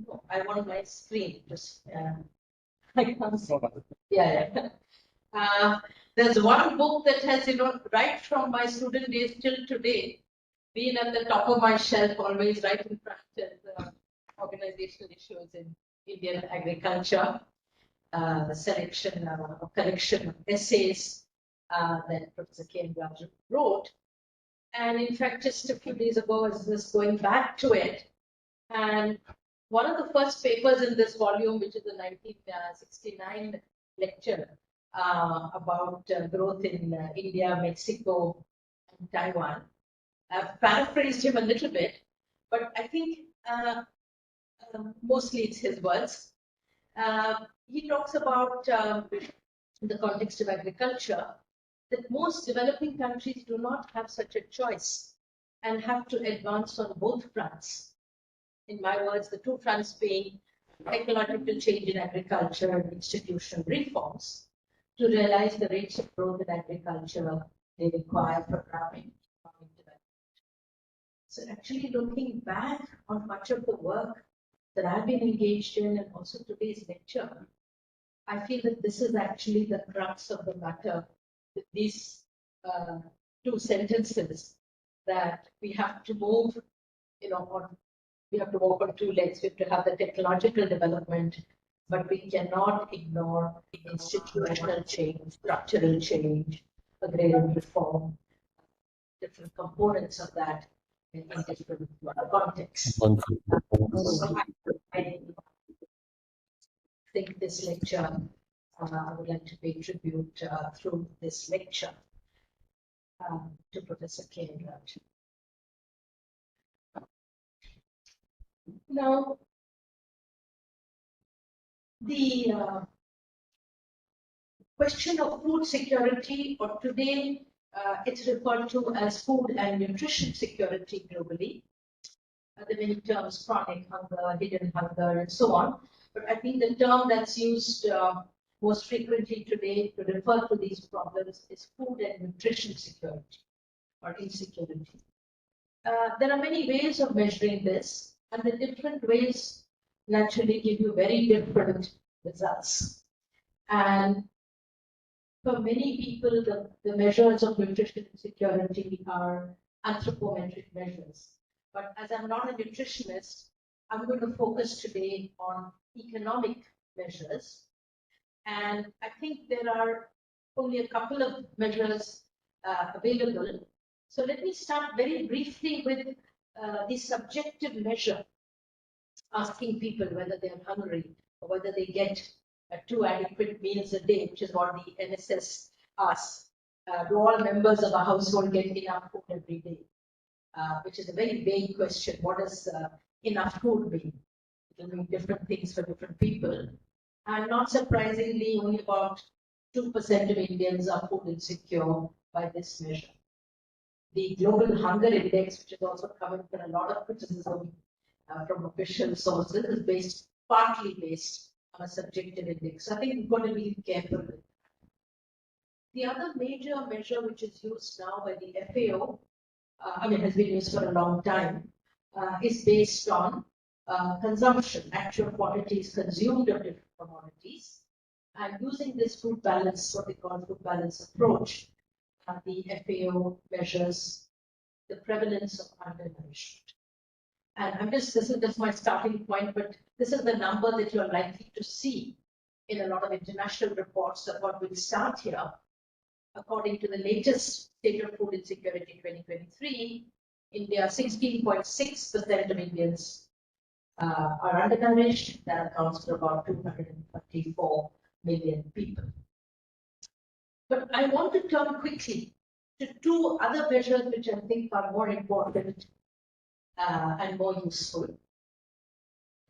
No, I want my screen. Just I can't see. Yeah. There's one book that has, right from my student days till today, been at the top of my shelf, always right in front of organizational issues in Indian agriculture. The selection, a collection of essays that Professor Trivandrum wrote. And in fact, just a few days ago, I was just going back to it. And one of the first papers in this volume, which is the 1969 lecture about growth in India, Mexico, and Taiwan. I've paraphrased him a little bit, but I think mostly it's his words. He talks about, in the context of agriculture, that most developing countries do not have such a choice and have to advance on both fronts. In my words, the two fronts being technological change in agriculture and institutional reforms to realize the rates of growth in agriculture they require for rapid economic development. So actually looking back on much of the work that I've been engaged in and also today's lecture, I feel that this is actually the crux of the matter with these two sentences, that we have to move, we have to walk on two legs. We have to have the technological development, but we cannot ignore institutional change, structural change, agrarian reform, different components of that in different contexts. So I think this lecture, I would like to pay tribute through this lecture to Professor Trivandrum. Now, the question of food security, or today it's referred to as food and nutrition security globally. The many terms, chronic hunger, hidden hunger, and so on. But I think the term that's used most frequently today to refer to these problems is food and nutrition security or insecurity. There are many ways of measuring this, and the different ways naturally give you very different results. And for many people, the measures of nutrition security are anthropometric measures. But as I'm not a nutritionist, I'm going to focus today on economic measures. And I think there are only a couple of measures available. So let me start very briefly with the subjective measure, asking people whether they are hungry or whether they get 2 adequate meals a day, which is what the NSS asks. Do all members of a household get enough food every day? Which is a very vague question. What does enough food mean? It will mean different things for different people. And not surprisingly, only about 2% of Indians are food insecure by this measure. The Global Hunger Index, which is also coming for a lot of criticism from official sources, is partly based on a subjective index. So I think we've got to be careful with that. The other major measure which is used now by the FAO, has been used for a long time, is based on consumption, actual quantities consumed of different commodities. And using this food balance, what we call food balance approach, the FAO measures the prevalence of undernourishment. And this is just my starting point, but this is the number that you're likely to see in a lot of international reports. So what we'll start here, according to the latest State of Food Insecurity 2023, India, 16.6% of Indians are undernourished. That accounts for about 234 million people. But I want to turn quickly to two other measures which I think are more important and more useful.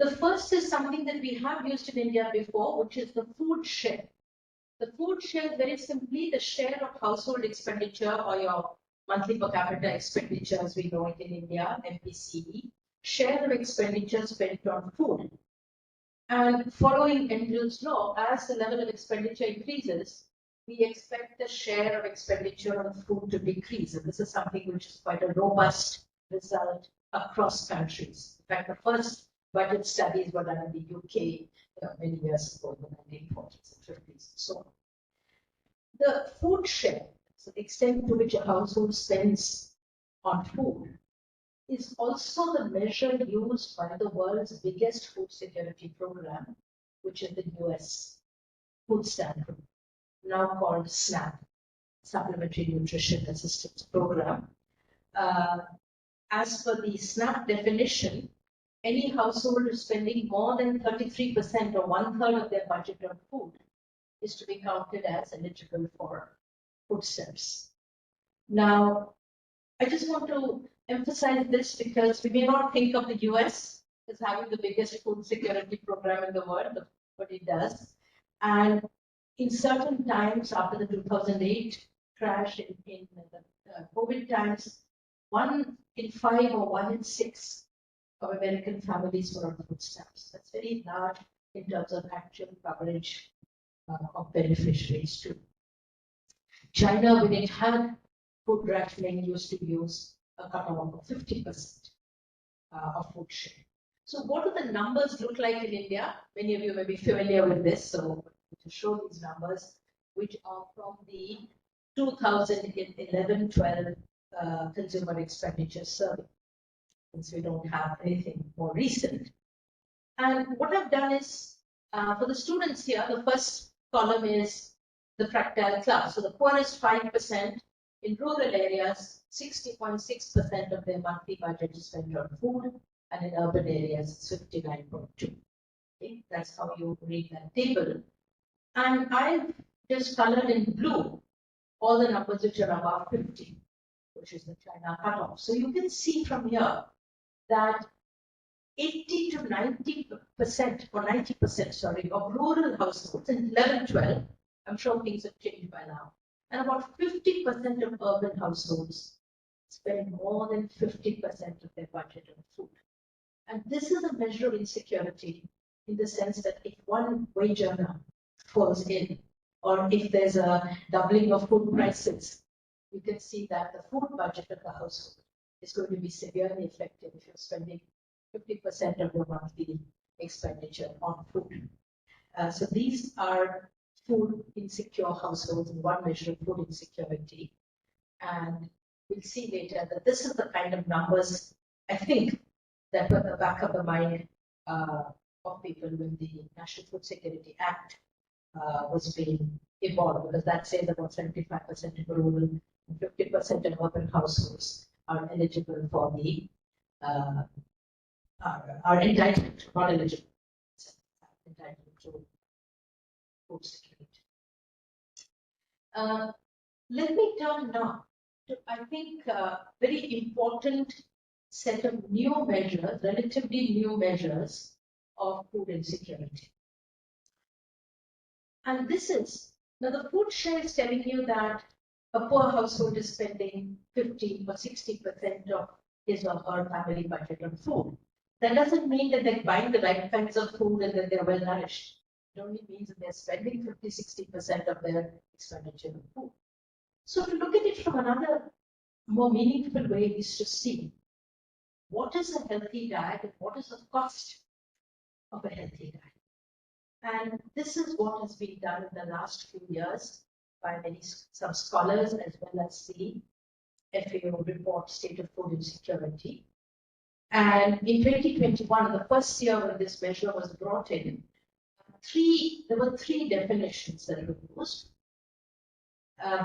The first is something that we have used in India before, which is the food share. The food share is very simply the share of household expenditure or your monthly per capita expenditure, as we know it in India, MPCE, share of expenditure spent on food. And following Engel's law, as the level of expenditure increases, we expect the share of expenditure on food to decrease. And this is something which is quite a robust result across countries. In fact, the first budget studies were done in the UK many years ago, in the 1940s and 50s, and so on. The food share, so the extent to which a household spends on food, is also the measure used by the world's biggest food security program, which is the US Food Stamp, now called SNAP, Supplementary Nutrition Assistance Program. As per the SNAP definition, any household spending more than 33% or 1/3 of their budget on food is to be counted as eligible for food stamps. Now, I just want to emphasize this because we may not think of the US as having the biggest food security program in the world, but it does. And in certain times after the 2008 crash in the COVID times, 1 in 5 or 1 in 6 of American families were on food stamps. That's very large in terms of actual coverage of beneficiaries too. China, when it had food rationing, used to use a cutoff of 50% of food share. So what do the numbers look like in India? Many of you may be familiar with this, so to show these numbers, which are from the 2011-12 Consumer Expenditure Survey, since we don't have anything more recent. And what I've done is, for the students here, the first column is the fractile class. So the poorest 5% in rural areas, 60.6% of their monthly budget is spent on food, and in urban areas, it's 59.2%. Okay? That's how you read that table. And I've just colored in blue all the numbers which are above 50, which is the China cutoff. So you can see from here that 80 to 90% or 90%, sorry, of rural households in 11-12, I'm sure things have changed by now, and about 50% of urban households spend more than 50% of their budget on food. And this is a measure of insecurity in the sense that if one wage earner falls in, or if there's a doubling of food prices, you can see that the food budget of the household is going to be severely affected if you're spending 50% of your monthly expenditure on food. So these are food insecure households in one measure of food insecurity. And we'll see later that this is the kind of numbers, I think, that were at the back of the mind of people when the National Food Security Act was being evolved, because that says about 75% of rural and 50% of urban households are eligible for the are entitled, not eligible, entitled to food security. Let me turn now to, I think, very important set of new measures, relatively new measures of food insecurity. And this is, now the food share is telling you that a poor household is spending 50 or 60% of his or her family budget on food. That doesn't mean that they're buying the right kinds of food and that they're well nourished. It only means that they're spending 50-60% of their expenditure on food. So to look at it from another more meaningful way is to see what is a healthy diet and what is the cost of a healthy diet. And this is what has been done in the last few years by some scholars, as well as the FAO report, State of Food Insecurity. And in 2021, the first year when this measure was brought in, there were three definitions that were used.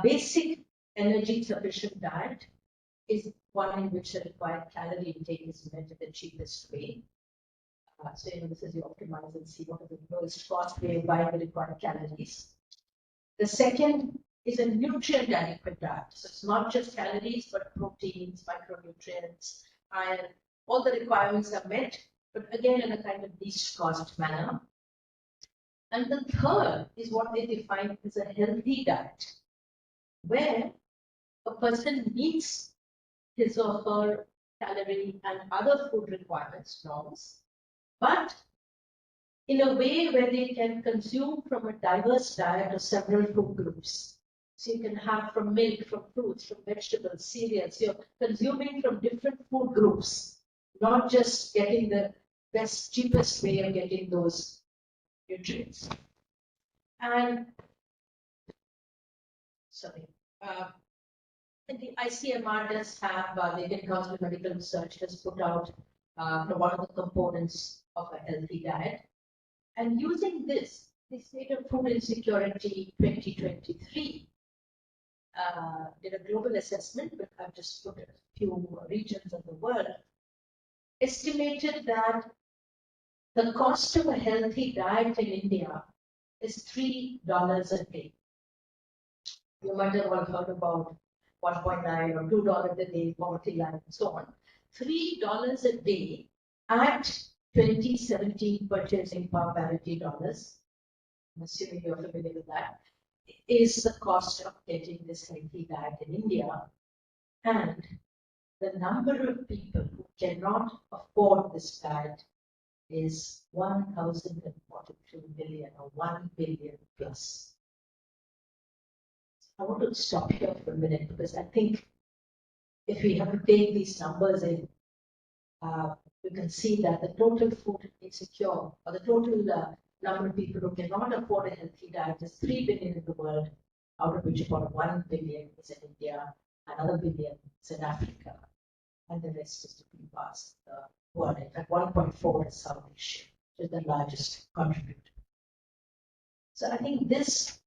Basic energy sufficient diet is one in which the required calorie intake is met in the cheapest way. So this is you optimize and see what is the lowest cost way of buying the required calories. The second is a nutrient adequate diet. So it's not just calories, but proteins, micronutrients, iron. All the requirements are met, but again in a kind of least cost manner. And the third is what they define as a healthy diet, where a person meets his or her calorie and other food requirements, norms, but in a way where they can consume from a diverse diet of several food groups. So you can have from milk, from fruits, from vegetables, cereals. You're consuming from different food groups, not just getting the best, cheapest way of getting those nutrients. And and the ICMR does have, the Indian Council of Medical Research has put out one of the components of a healthy diet. And using this, the State of Food Insecurity 2023 did a global assessment, but I've just put a few regions of the world, estimated that the cost of a healthy diet in India is $3 a day. You might have all heard about 1.9 or $2 a day, poverty line, and so on. $3 a day at 2017 purchasing power parity dollars, I'm assuming you're familiar with that, is the cost of getting this healthy diet in India. And the number of people who cannot afford this diet is 1,042 million, or 1 billion plus. I want to stop here for a minute because I think if we have to take these numbers in, you can see that the total food insecure, or the total number of people who cannot afford a healthy diet is 3 billion in the world, out of which about 1 billion is in India, another billion is in Africa, and the rest is different parts of the world. In fact, 1.4 is South Asia, which is the largest contributor. So I think this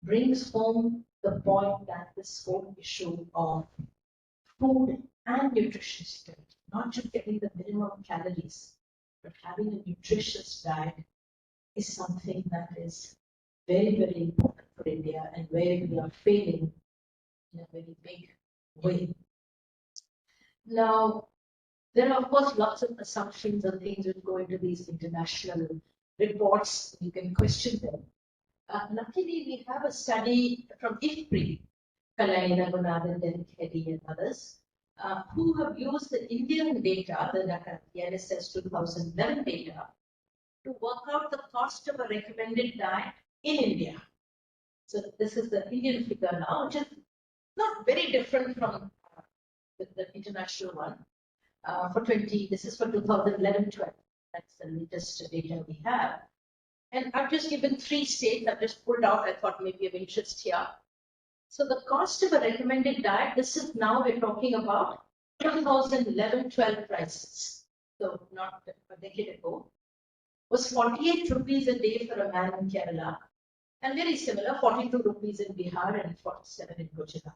brings home the point that this whole issue of food and nutrition security, not just getting the minimum calories, but having a nutritious diet, is something that is very, very important for India, and where we are failing in a very big way. Now, there are, of course, lots of assumptions and things which go into these international reports. You can question them. Luckily, we have a study from IFPRI, Kalai, Raghunathan, Derek Heddy, and others, who have used the Indian data, the NSS 2011 data, to work out the cost of a recommended diet in India. So this is the Indian figure now, which is not very different from the international one. This is for 2011-12. That's the latest data we have. And I've just given 3 states. I've just pulled out, I thought maybe of interest here. So the cost of a recommended diet, this is now we're talking about 2011-12 prices. So not a decade ago, was 48 rupees a day for a man in Kerala. And very similar, 42 rupees in Bihar and 47 in Gujarat.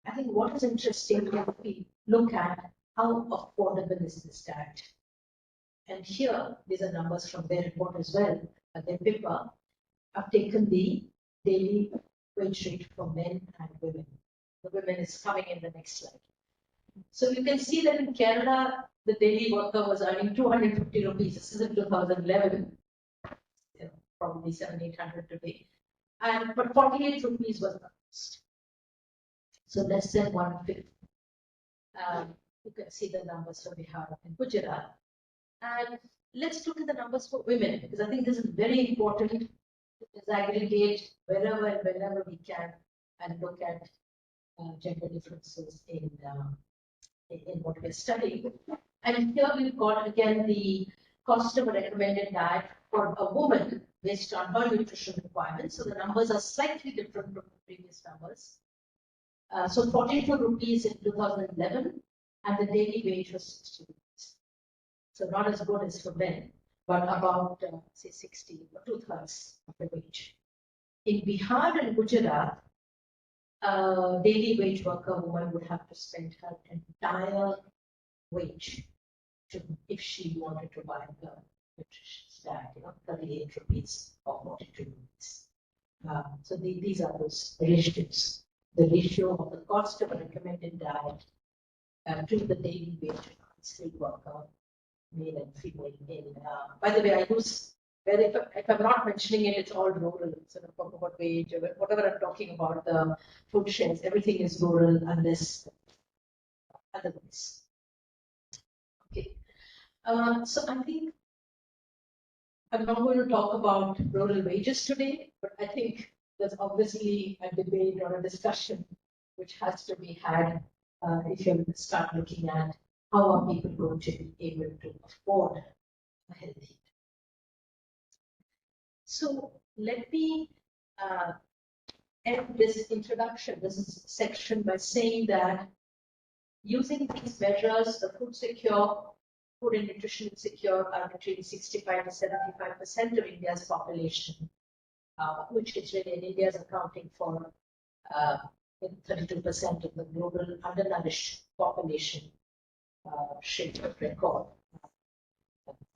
I think what is interesting is we look at how affordable is this diet. And here, these are numbers from their report as well, their paper. I've taken the daily wage rate for men and women. The women is coming in the next slide. So you can see that in Kerala, the daily worker was earning 250 rupees. This is in 2011, probably 700-800 today. But 48 rupees was the cost. So less than 1/5. You can see the numbers for Bihar and Gujarat. And let's look at the numbers for women, because I think this is very important to disaggregate wherever and whenever we can and look at gender differences in what we're studying. And here we've got again the cost of a recommended diet for a woman based on her nutrition requirements. So the numbers are slightly different from the previous numbers. So 42 rupees in 2011, and the daily wage was 60 rupees. So not as good as for men, but about, say, 60 or 2/3 of the wage. In Bihar and Gujarat, a daily wage worker woman would have to spend her entire wage if she wanted to buy a nutritious diet, 38 rupees or 42 rupees. So these are those ratios. The ratio of the cost of a recommended diet to the daily wage of a skilled worker, male and female. By the way, I use, if I'm not mentioning it, it's all rural. So I talk about wage, or whatever I'm talking about, the food shares, everything is rural unless otherwise. Okay. So I think I'm not going to talk about rural wages today, but I think there's obviously a debate or a discussion which has to be had if you start looking at how are people going to be able to afford a healthy. So let me end this introduction, this section, by saying that using these measures, the food and nutrition secure are between 65 to 75% of India's population, which is really, in India is accounting for 32% of the global undernourished population, shape of record.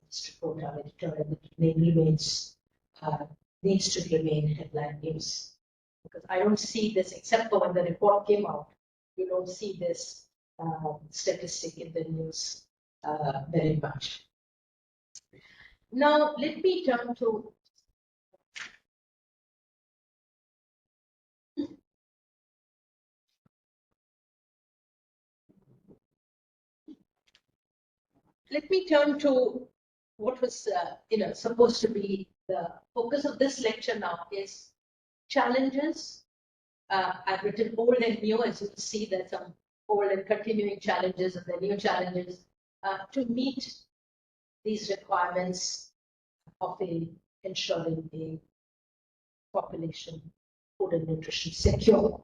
This report, our editorial, needs to remain headline news. Because I don't see this, except for when the report came out, you don't see this statistic in the news very much. Now, let me turn to what was supposed to be the focus of this lecture now, is challenges. I've written old and new, as you can see. There's some old and continuing challenges and the new challenges to meet these requirements of ensuring a population food and nutrition secure.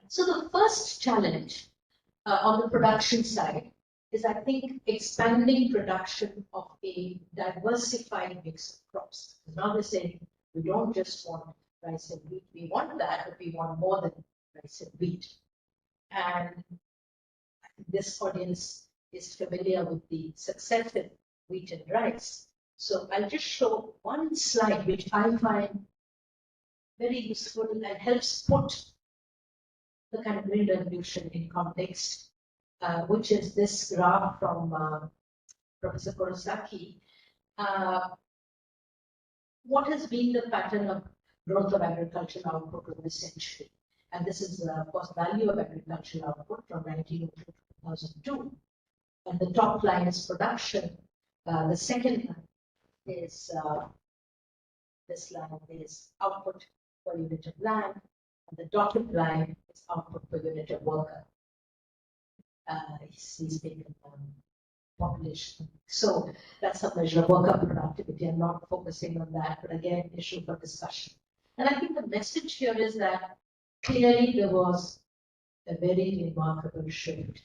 So the first challenge on the production side is, I think, expanding production of a diversified mix of crops. Now we're saying we don't just want rice and wheat. We want that, but we want more than rice and wheat. And I think this audience is familiar with the success of wheat and rice. So I'll just show one slide which I find very useful and helps put the kind of green revolution in context, which is this graph from Professor Kurosaki. What has been the pattern of growth of agricultural output over the century? And this is, of course, value of agricultural output from 1902 to 2002. And the top line is production. The second line is this line is output per unit of land. And the dotted line is output per unit of worker. He's taken population. So that's a measure of worker productivity. I'm not focusing on that, but again, issue for discussion. And I think the message here is that clearly there was a very remarkable shift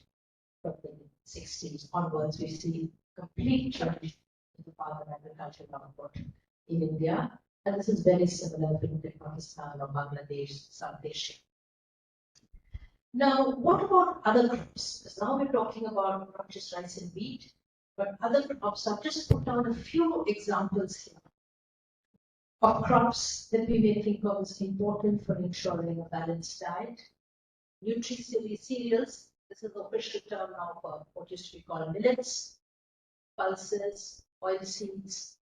from the 60s onwards. We see complete change in the path of agricultural output in India. And this is very similar if you look at Pakistan or Bangladesh, South Asia. Now, what about other crops? Because now we're talking about not just rice and wheat, but other crops. I've just put down a few examples here of crops that we may think of as important for ensuring a balanced diet. Nutri-cereals, this is the official term now for what used to be called millets, pulses, oilseeds.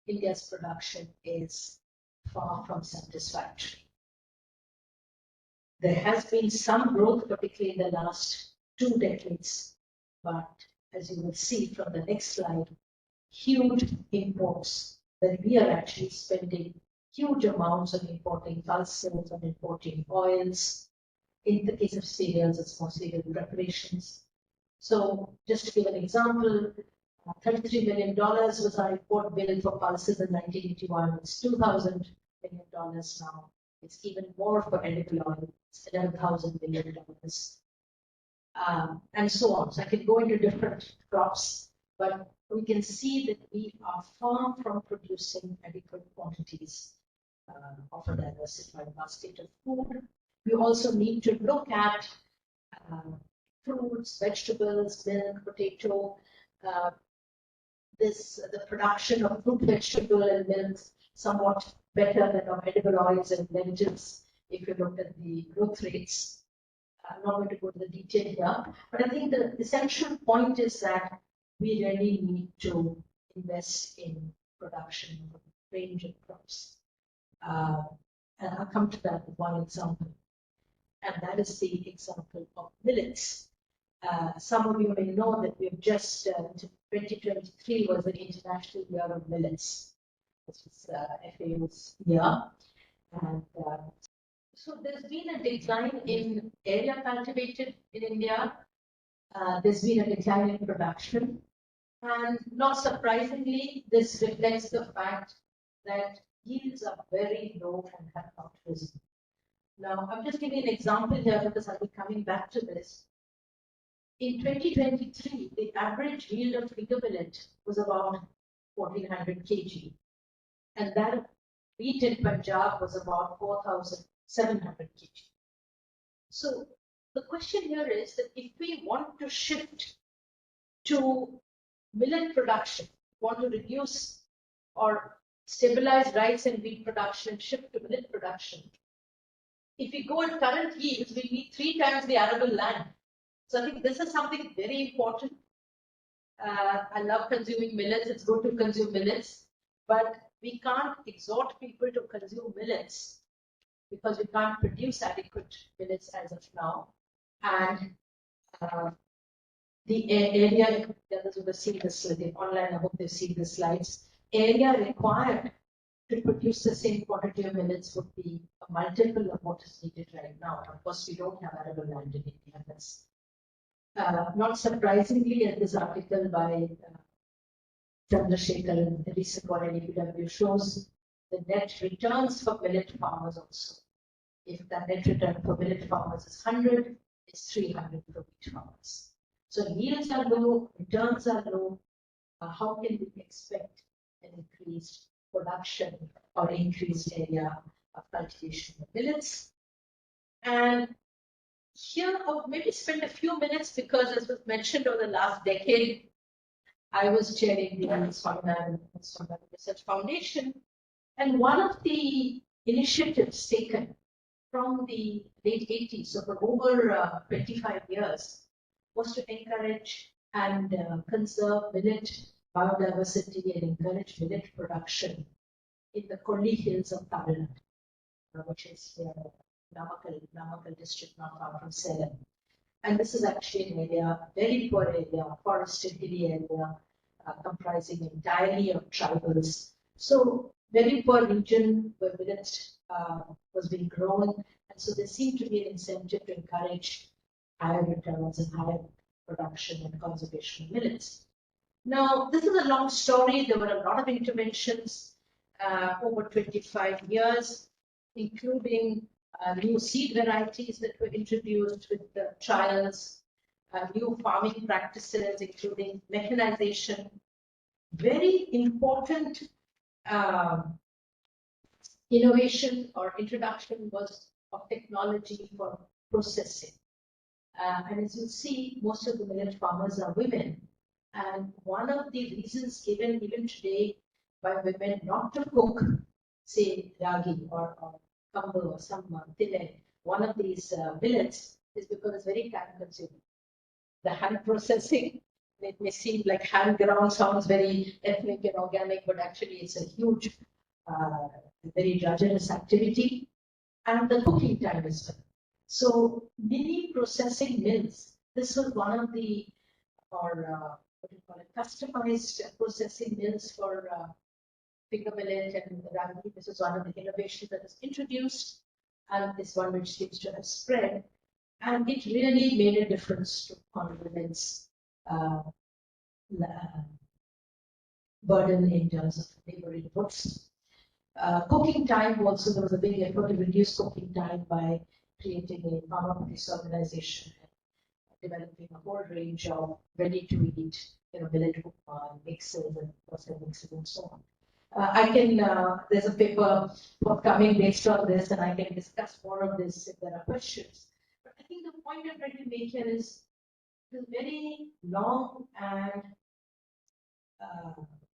India's production is far from satisfactory. There has been some growth, particularly in the last 2 decades, but as you will see from the next slide, huge imports, that we are actually spending huge amounts on importing pulses, on importing oils. In the case of cereals, it's more cereal preparations. So just to give an example, $33 million was our import bill for pulses in 1981. It's $2,000 million now. It's even more for edible oil. It's $11,000 million. And so on. So I can go into different crops, but we can see that we are far from producing adequate quantities of a diversified basket of food. We also need to look at fruits, vegetables, milk, potato. The production of fruit, vegetable, and milk somewhat better than of edible oils and lentils if you look at the growth rates. I'm not going to go to the detail here, but I think the essential point is that we really need to invest in production of a range of crops. And I'll come to that with one example, and that is the example of millets. Some of you may know that we've just, 2023 was the International Year of Millets. This was FAO's year. And so there's been a decline in area cultivated in India. There's been a decline in production. And not surprisingly, this reflects the fact that yields are very low and have not risen. Now, I'm just giving an example here because I'll be coming back to this. In 2023, the average yield of finger millet was about 1400 kg, and that of wheat in Punjab was about 4700 kg. So the question here is that if we want to shift to millet production, want to reduce or stabilize rice and wheat production and shift to millet production, if we go at current yields, we need 3 times the arable land. So I think this is something very important. I love consuming millets. It's good to consume millets, but we can't exhort people to consume millets because we can't produce adequate millets as of now. And the area, the others would have seen this online, I hope they've seen the slides. Area required to produce the same quantity of millets would be a multiple of what is needed right now. Of course, we don't have arable land in India. That's not surprisingly, at this article by Chandrasekhar and the recent one in EPW shows the net returns for millet farmers also. If the net return for millet farmers is 100, it's 300 for wheat farmers. So yields are low, returns are low. How can we expect an increased production or increased area of cultivation of millets? And here, I'll maybe spend a few minutes because, as was mentioned over the last decade, I was chairing the Swaminathan Research Foundation, and one of the initiatives taken from the late 80s, so for over 25 years, was to encourage and conserve millet biodiversity and encourage millet production in the Kolli Hills of Tamil Nadu, which is Namakkal district, not far from Salem. And this is actually an area, very poor area, forested hilly area, comprising entirely of tribals. So very poor region where millet was being grown, and so there seemed to be an incentive to encourage higher returns and higher production and conservation of millets. Now, this is a long story. There were a lot of interventions over 25 years, including new seed varieties that were introduced with the trials, new farming practices, including mechanization. Very important innovation or introduction was of technology for processing. And as you see, most of the millet farmers are women. And one of the reasons given even today by women not to cook, say, ragi or kambu or some tile, one of these millets, is because it's very time consuming. The hand processing, it may seem like hand ground sounds very ethnic and organic, but actually it's a huge, very drudgerous activity. And the cooking time as well. So mini processing mills, this was one of the, or what do you call it, customized processing mills for finger millet and ragi. This is one of the innovations that was introduced, and this one which seems to have spread. And it really made a difference to women's burden in terms of labor inputs. Cooking time also, there was a big effort to reduce cooking time by creating a farmer producer organization and developing a whole range of ready-to-eat, millet mixes and processed mixes and so on. There's a paper forthcoming based on this, and I can discuss more of this if there are questions. But I think the point I'm trying to make here is the very long and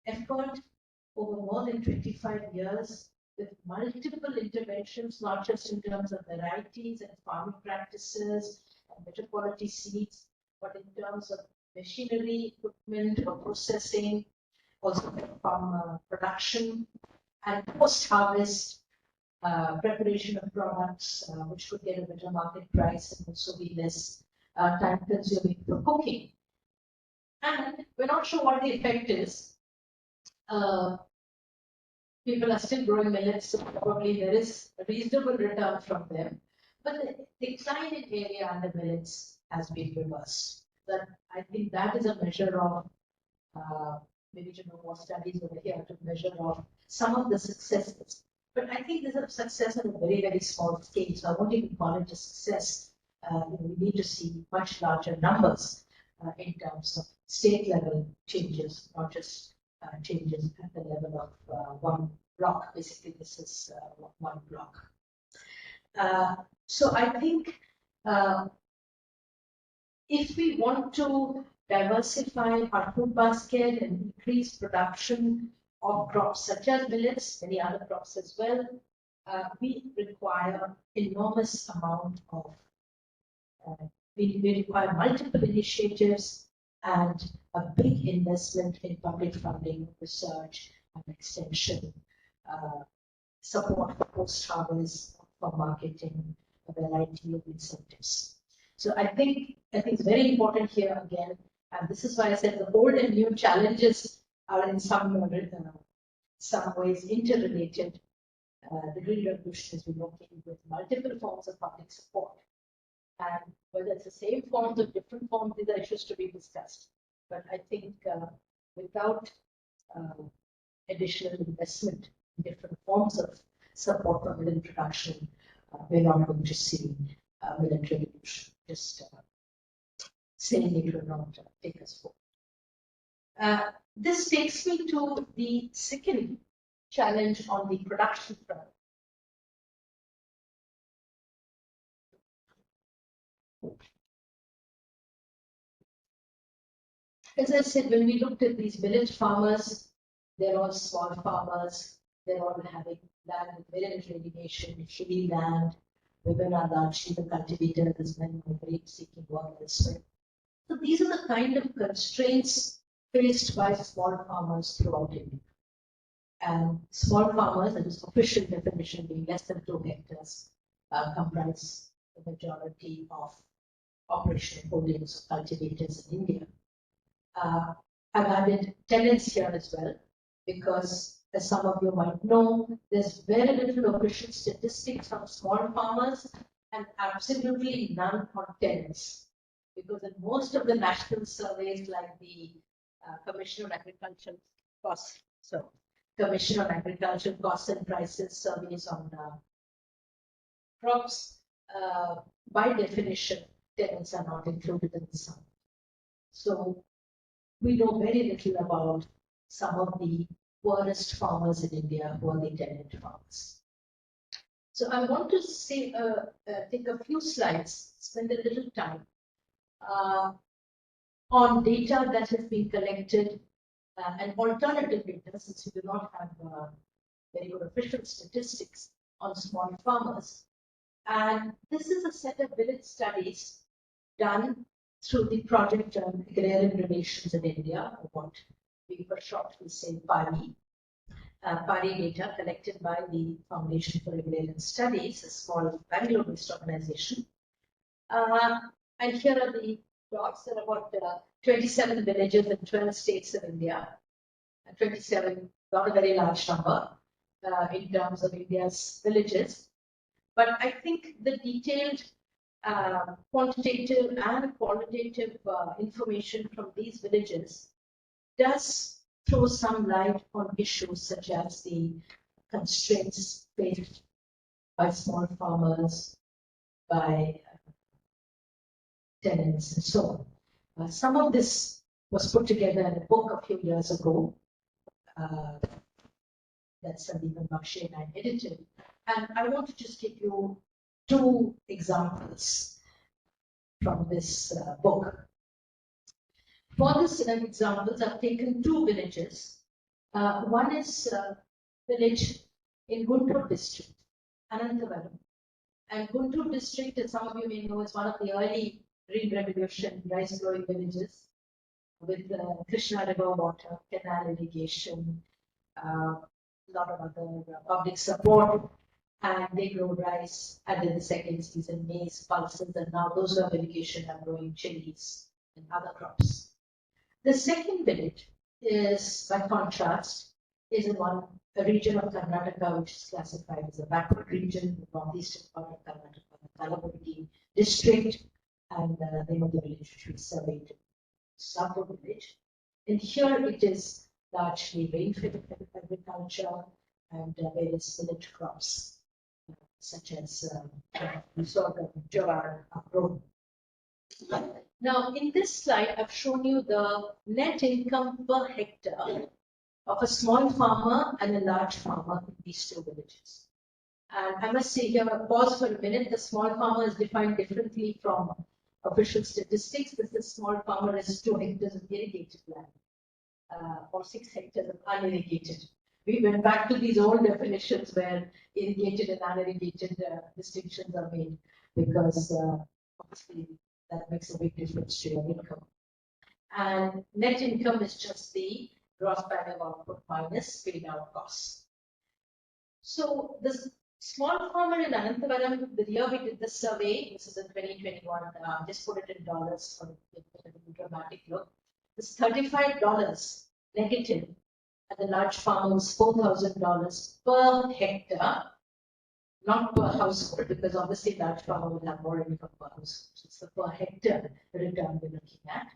effort over more than 25 years with multiple interventions, not just in terms of varieties and farming practices and better quality seeds, but in terms of machinery, equipment for processing, also from production and post-harvest preparation of products, which could get a better market price and also be less time-consuming for cooking. And we're not sure what the effect is. People are still growing millets, so probably there is a reasonable return from them. But the decline in area under millets has been reversed. That I think that is a measure of maybe to know more studies over here to measure of some of the successes. But I think there's a success on a very, very small scale. So I won't even call it a success. We need to see much larger numbers in terms of state level changes, not just changes at the level of one block. Basically, this is one block. So I think if we want to diversify our food basket and increase production of crops such as millets, many other crops as well, we require enormous amount of, we require multiple initiatives and a big investment in public funding, research and extension, support for post-harvest, for marketing, a variety of incentives. So I think it's very important here again, and this is why I said the old and new challenges are in some ways interrelated. The Green Revolution has been working with multiple forms of public support, and whether it's the same forms or different forms, these are issues to be discussed. But I think without additional investment in different forms of support for millet production, we're not going to see millet revolution. Just saying it will not take us forward. This takes me to the second challenge on the production front. As I said, when we looked at these millet farmers, they're all small farmers. They're all having land with millet irrigation, hilly land. Women are largely the cultivators, men migrate seeking work elsewhere. So these are the kind of constraints faced by small farmers throughout India. And small farmers, that is official definition being less than 2 hectares, comprise the majority of operational holdings of cultivators in India. I've added tenants here as well, because as some of you might know, there's very little official statistics on small farmers and absolutely none on tenants. Because in most of the national surveys, like the Commission on Agricultural Costs, Commission on Agricultural Costs and Prices surveys on crops, by definition, tenants are not included in the sum. So we know very little about some of the poorest farmers in India who are the tenant farmers. So I want to say, take a few slides, spend a little time on data that has been collected and alternative data, since we do not have very good official statistics on small farmers. And this is a set of village studies done through the project on agrarian relations in India, or what we for short will say PARI. PARI data collected by the Foundation for Agrarian Studies, a small Bangalore-based organization. And here are the dots. There are about 27 villages in 12 states of India. 27, not a very large number in terms of India's villages. But I think the detailed quantitative and qualitative information from these villages does throw some light on issues such as the constraints faced by small farmers, by tenants, and so on. Some of this was put together in a book a few years ago that Sandeepan Bakshi and I edited. And I want to just give you 2 examples from this book. For this examples, I've taken 2 villages. One is a village in Guntur district, Anantavaram. And Guntur district, as some of you may know, is one of the early Green Revolution rice growing villages with Krishna River water, canal irrigation, a lot of other public support. And they grow rice, and in the second season, maize, pulses, and now those who have irrigation are growing chilies and other crops. The second village is, by contrast, is in a region of Karnataka which is classified as a backward region, the northeastern part of Karnataka, the Kalaburgi district, and the name of the village which we surveyed, Sapo village. And here it is largely rain-fed agriculture and various millet crops, such as sorghum, jowar, are grown. Now, in this slide, I've shown you the net income per hectare of a small farmer and a large farmer in these two villages. And I must say here, pause for a minute. The small farmer is defined differently from official statistics. This small farmer has 2 hectares of irrigated land, or 6 hectares of unirrigated. We went back to these old definitions where irrigated and unirrigated distinctions are made, because obviously that makes a big difference to your income. And net income is just the gross value of output minus paid out costs. So this small farmer in Anantavaram, the year we did the survey, this is in 2021, just put it in dollars for a dramatic look. It's $35 negative, and the large farmer was $4,000 per hectare, not per household, because obviously large farmer will have more income per household. So it's the per hectare return we're looking at.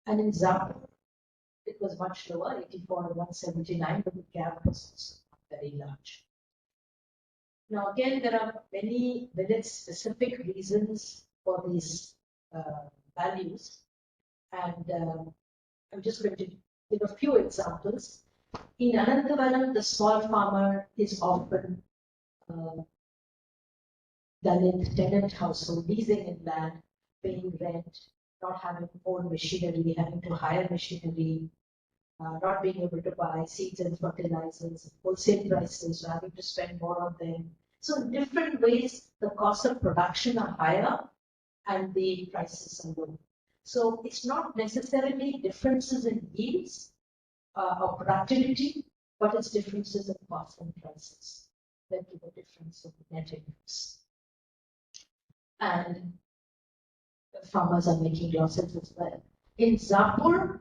And in Zapur, it was much lower, 84 and 179, but the gap was also not very large. Now, again, there are many village-specific reasons for these values, and I'm just going to give a few examples. In Anantavaram, the small farmer is often Dalit tenant household, leasing in land, paying rent, not having own machinery, having to hire machinery, not being able to buy seeds and fertilizers, wholesale prices, so having to spend more on them. So in different ways, the costs of production are higher and the prices are low. So it's not necessarily differences in yields or productivity, but it's differences in costs and prices that give a difference in net incomes. And the farmers are making losses as well. In Zapur,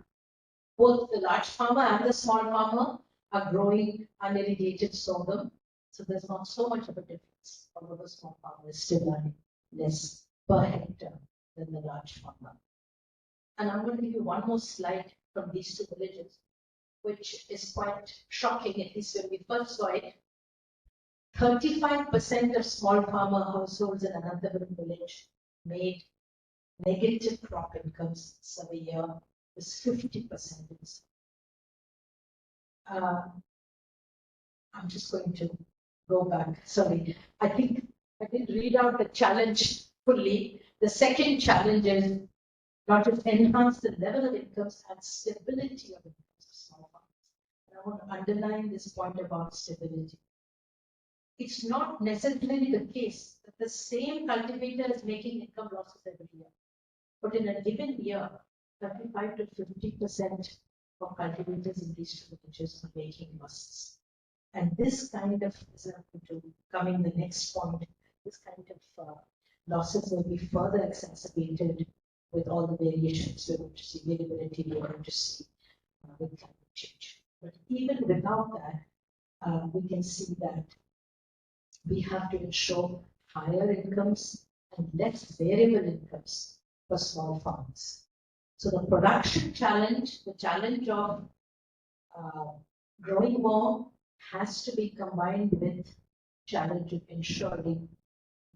both the large farmer and the small farmer are growing unirrigated sorghum. So there's not so much of a difference, although the small farmer is still earning less per hectare than the large farmer. And I'm going to give you one more slide from these two villages, which is quite shocking, at least when we first saw it. 35% of small farmer households in Anantavaram village made negative crop incomes a year, was 50%. I'm just going to go back. Sorry, I think I didn't read out the challenge fully. The second challenge is not to enhance the level of incomes and stability of incomes of small farmers. And I want to underline this point about stability. It's not necessarily the case that the same cultivator is making income losses every year. But in a given year, 35 to 50% of cultivators in these two villages are making losses. And this kind of, to come in the next point, this kind of losses will be further exacerbated with all the variations we're going to see, variability we're going to see with climate change. But even without that, we can see that we have to ensure higher incomes and less variable incomes for small farmers. So the production challenge, the challenge of growing more, has to be combined with challenge of ensuring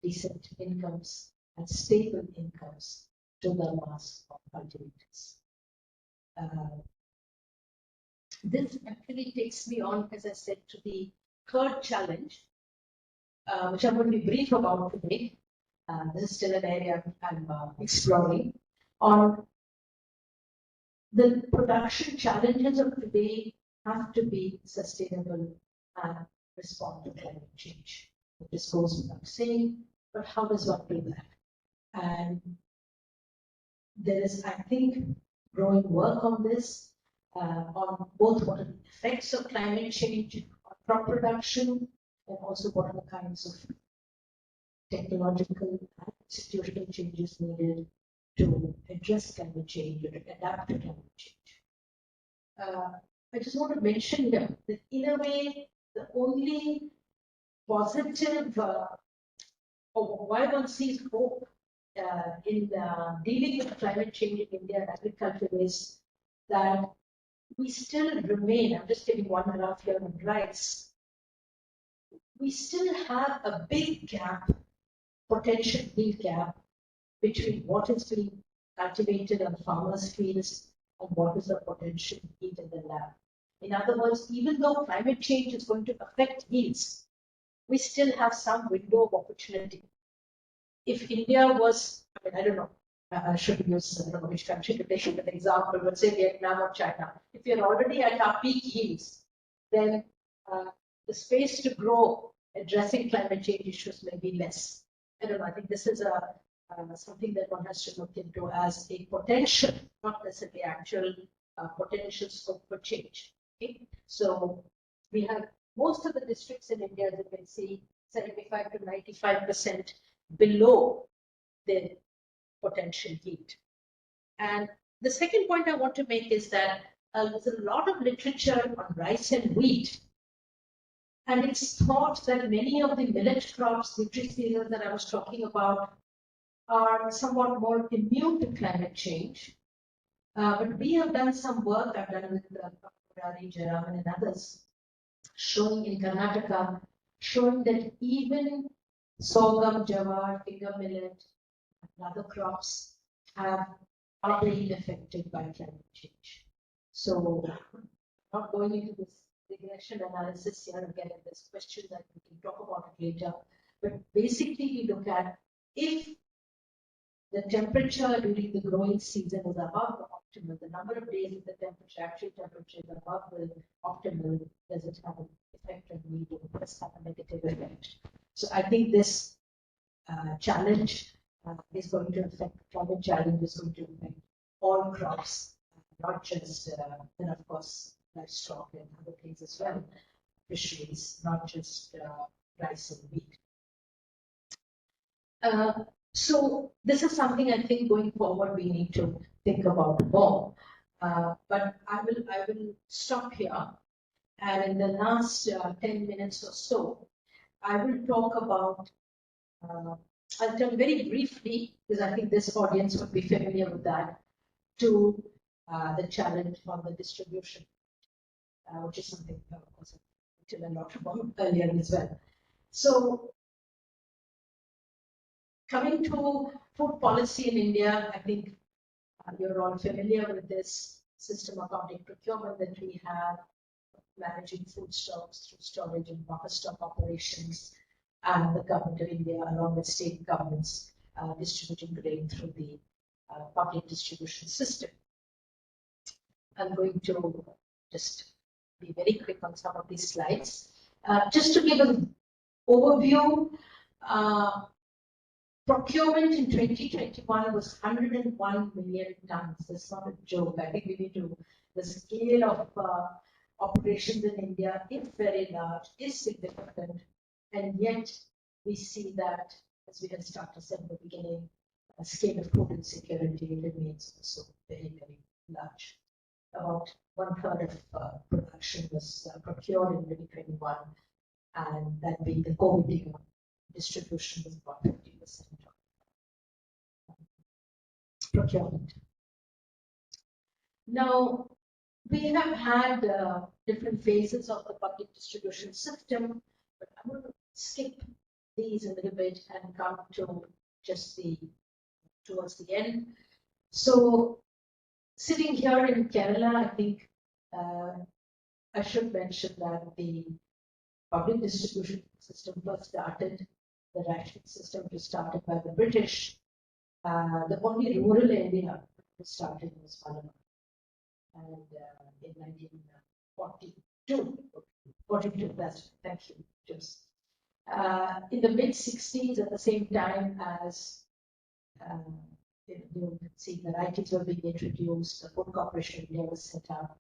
decent incomes and stable incomes to the mass of cultivators. This actually takes me on, as I said, to the third challenge, which I'm going to be brief about today. This is still an area I'm exploring. On the production challenges of today have to be sustainable and respond to climate change. This goes without saying, but how does one do that? And there is, I think, growing work on this, on both what are the effects of climate change on crop production, and also what are the kinds of technological and institutional changes needed to address climate change or adapt to climate change. I just want to mention here that in a way, the only positive, or why one sees hope in dealing with climate change in India and agriculture is that we still remain, I'm just giving one graph here on rice, we still have a big gap, potential yield gap, between what is being cultivated on farmers' fields and what is the potential yield in the lab. In other words, even though climate change is going to affect yields, we still have some window of opportunity. If India was, I mean, I don't know, I should use, I don't know which country to take as an example, let's say Vietnam or China. If you're already at our peak yields, then the space to grow addressing climate change issues may be less. I don't know, I think this is something that one has to look into as a potential, not necessarily actual potential scope for change. Okay? So we have most of the districts in India, as you can see, 75 to 95% below the potential yield. And the second point I want to make is that there's a lot of literature on rice and wheat. And it's thought that many of the millet crops, nutri-cereals that I was talking about, are somewhat more immune to climate change. But we have done some work, I've done with RBI Chair and others, showing in Karnataka, showing that even sorghum, jawar, finger millet, and other crops are being affected by climate change. So, not going into this regression analysis here again in this question that we can talk about it later. But basically, we look at if the temperature during the growing season is above the optimal, the number of days with the temperature, actual temperature is above the optimal, does it have an effect on yield or does it have a negative effect? So I think this challenge is going to affect, climate challenge is going to affect all crops, not just, and of course, livestock and other things as well, fisheries, not just rice and wheat. So this is something I think going forward we need to think about more. But I will stop here, and in the last 10 minutes or so, I will talk about. I'll tell very briefly, because I think this audience would be familiar with that, to the challenge on the distribution, which is something of course I told a lot about earlier as well. So. Coming to food policy in India, I think you're all familiar with this system of public procurement that we have, managing food stocks through storage and buffer stock operations, and the government of India, along with state governments, distributing grain through the public distribution system. I'm going to just be very quick on some of these slides. Just to give an overview, procurement in 2021 was 101 million tons. That's not a joke. I think we need to, the scale of operations in India is very large, is significant, and yet we see that, as we had started in the beginning, a scale of food insecurity remains also very, very large. About 1/3 of production was procured in 2021, and that being the COVID year, distribution was about 50% of procurement. Now, we have had different phases of the public distribution system, but I'm going to skip these a little bit and come to just towards the end. So, sitting here in Kerala, I think I should mention that the public distribution system first started, the ration system was started by the British. The only rural area that started was Malabar. And in 1942, 42, thank you, Joseph. In the mid-60s, at the same time as you see varieties were being introduced, the Food Corporation of India was set up,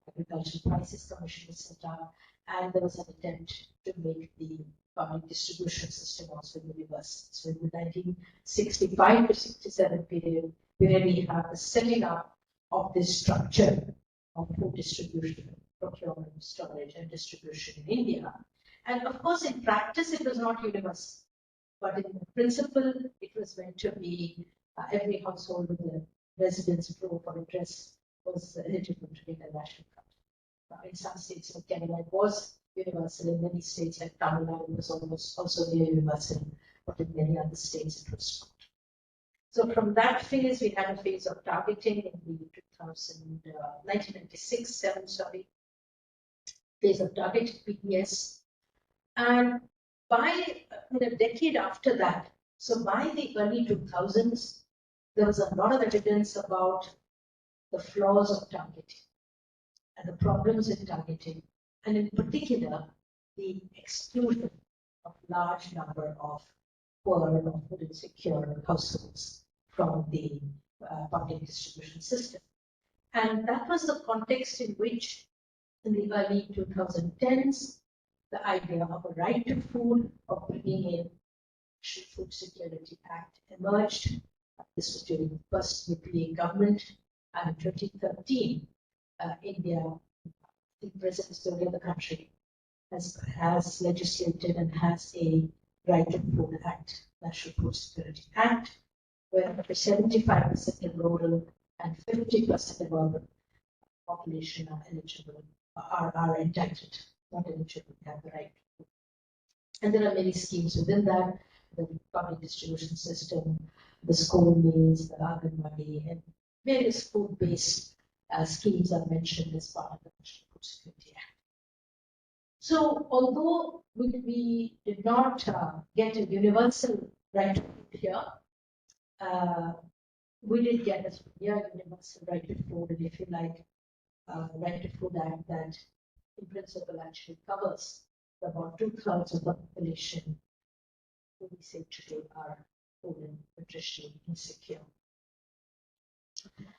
Agricultural Prices Commission was set up, and there was an attempt to make the public distribution system also universal. So in the 1965 to 67 period, we really have the setting up of this structure of food distribution, procurement, storage, and distribution in India. And of course, in practice, it was not universal, but in principle, it was meant to be every household with a residence proof or address was eligible to get a ration card. In some states like Kerala, it was universal. In many states like Tamil Nadu, it was almost also near universal, but in many other states it was not. So from that phase, we had a phase of targeting in the 1996-7, sorry, phase of targeted PDS. And in a decade after that, so by the early 2000s, there was a lot of evidence about the flaws of targeting and the problems in targeting, and in particular, the exclusion of large number of poor or food insecure households from the public distribution system. And that was the context in which, in the early 2010s, the idea of a right to food, of bringing in Food Security Act emerged. This was during the first UPA government, and in 2013, India, the President story of the country, has legislated and has a Right to Food Act, National Food Security Act, where 75% of rural and 50% of urban population are eligible, are entitled, not eligible, have the right to food. And there are many schemes within that, the public distribution system, the school meals, the Anganwadi, and various food-based schemes are mentioned as part of the National Food Security Act. So, although we did not get a universal right to food here, we did get a universal right to food, and if you like, Right to Food Act that, in principle, actually covers about 2/3 of the population who we say today are food and nutritionally insecure. Okay.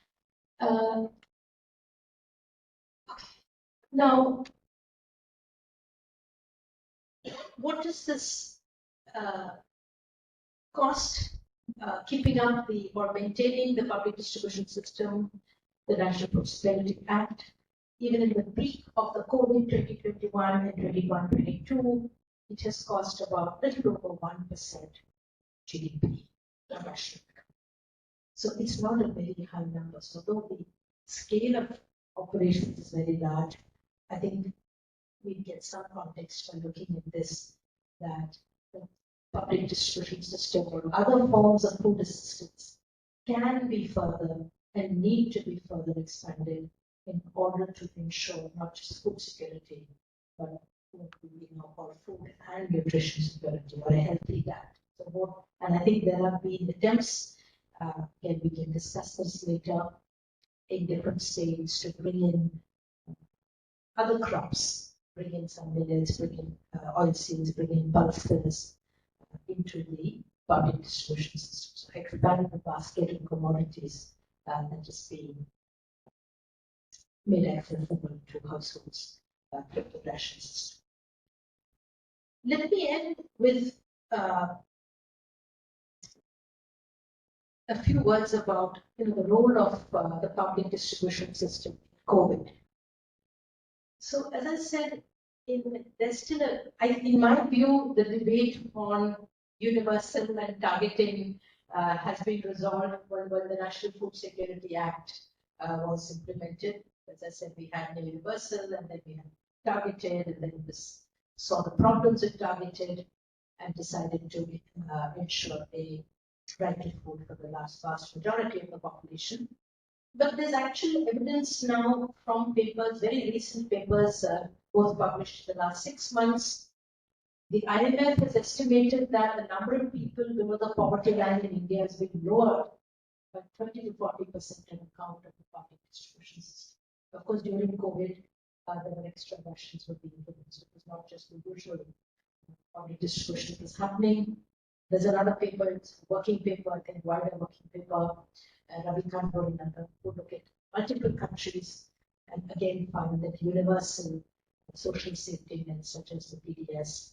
Now, what does this cost? Keeping up or maintaining the public distribution system, the National Food Security Act, even in the peak of the COVID 2021 and 21-22, it has cost about a little over 1% GDP, the national income. So it's not a very high number. So though the scale of operations is very large, I think we get some context by looking at this, that the public distribution system or other forms of food assistance can be further and need to be further expanded in order to ensure not just food security, but or food and nutrition security, or a healthy diet. So and I think there have been attempts, again we can discuss this later, in different states to bring in other crops, bring in some millets, bring in oilseeds, bring in pulses into the public distribution system. So expand the basket of commodities that is being made accessible to households through the ration system. Let me end with a few words about the role of the public distribution system in COVID. So, as I said, there's still in my view, the debate on universal and targeting has been resolved when the National Food Security Act was implemented. As I said, we had the universal, and then we had targeted, and then this saw the problems with targeted and decided to ensure a right to food for the vast majority of the population. But there's actual evidence now from papers, very recent papers, both published in the last 6 months. The IMF has estimated that the number of people below the poverty line in India has been lowered by 30 to 40% on account of the public distribution system. Of course, during COVID, there were extra rations were being given, so it was not just the usual public distribution that was happening. There's another paper, it's a working paper, I think wider working paper, Ravi Kandor and other, who look at multiple countries and again found that universal social safety nets such as the PDS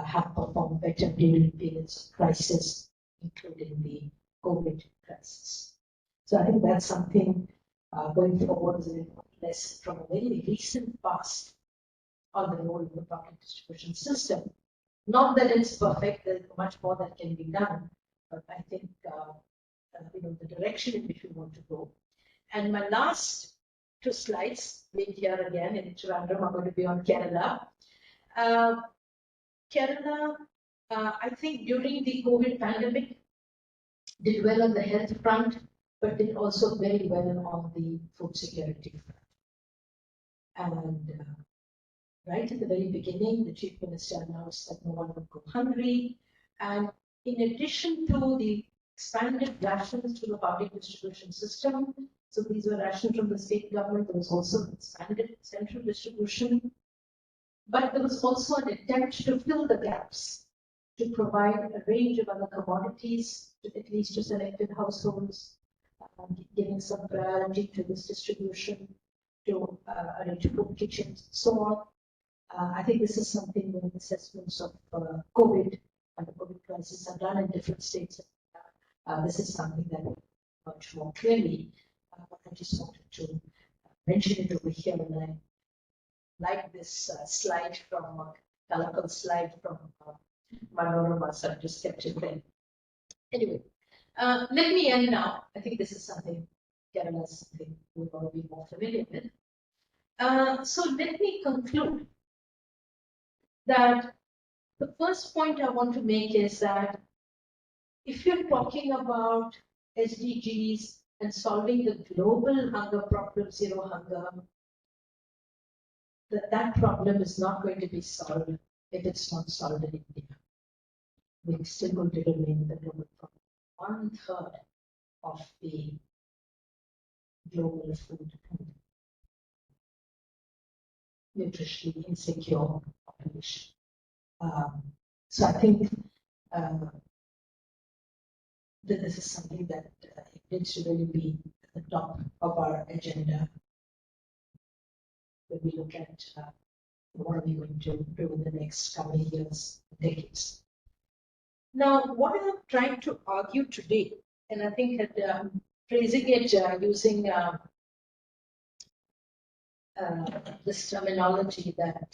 have performed better during periods of crisis, including the COVID crisis. So I think that's something going forward is an important lesson from a very recent past on the role of the public distribution system. Not that it's perfect, there's much more that can be done, but I think the direction in which we want to go. And my last 2 slides. Being here again in Trivandrum, I'm going to be on Kerala. Kerala, I think during the COVID pandemic, did well on the health front, but did also very well on the food security front. And right at the very beginning, the Chief Minister announced that no one would go hungry. And in addition to the expanded rations to the public distribution system, so these were rations from the state government, there was also expanded central distribution. But there was also an attempt to fill the gaps, to provide a range of other commodities, at least to selected households, giving some priority to this distribution, to food kitchens, and so on. I think this is something when assessments of COVID and the COVID crisis are done in different states. This is something that much more clearly. But I just wanted to mention it over here, and I like this slide from colorful slide from Madhura, so I just kept it there. Anyway, let me end now. I think this is something Kerala is something we're going to be more familiar with. So let me conclude that the first point I want to make is that if you're talking about SDGs and solving the global hunger problem, zero hunger, that problem is not going to be solved if it's not solved in India. We're still going to remain the global problem. 1/3 of the global food and nutritionally insecure population. So I think that this is something that needs to really be at the top of our agenda when we look at what are we going to do in the next coming years, decades. Now, what I'm trying to argue today, and I think that phrasing it using this terminology that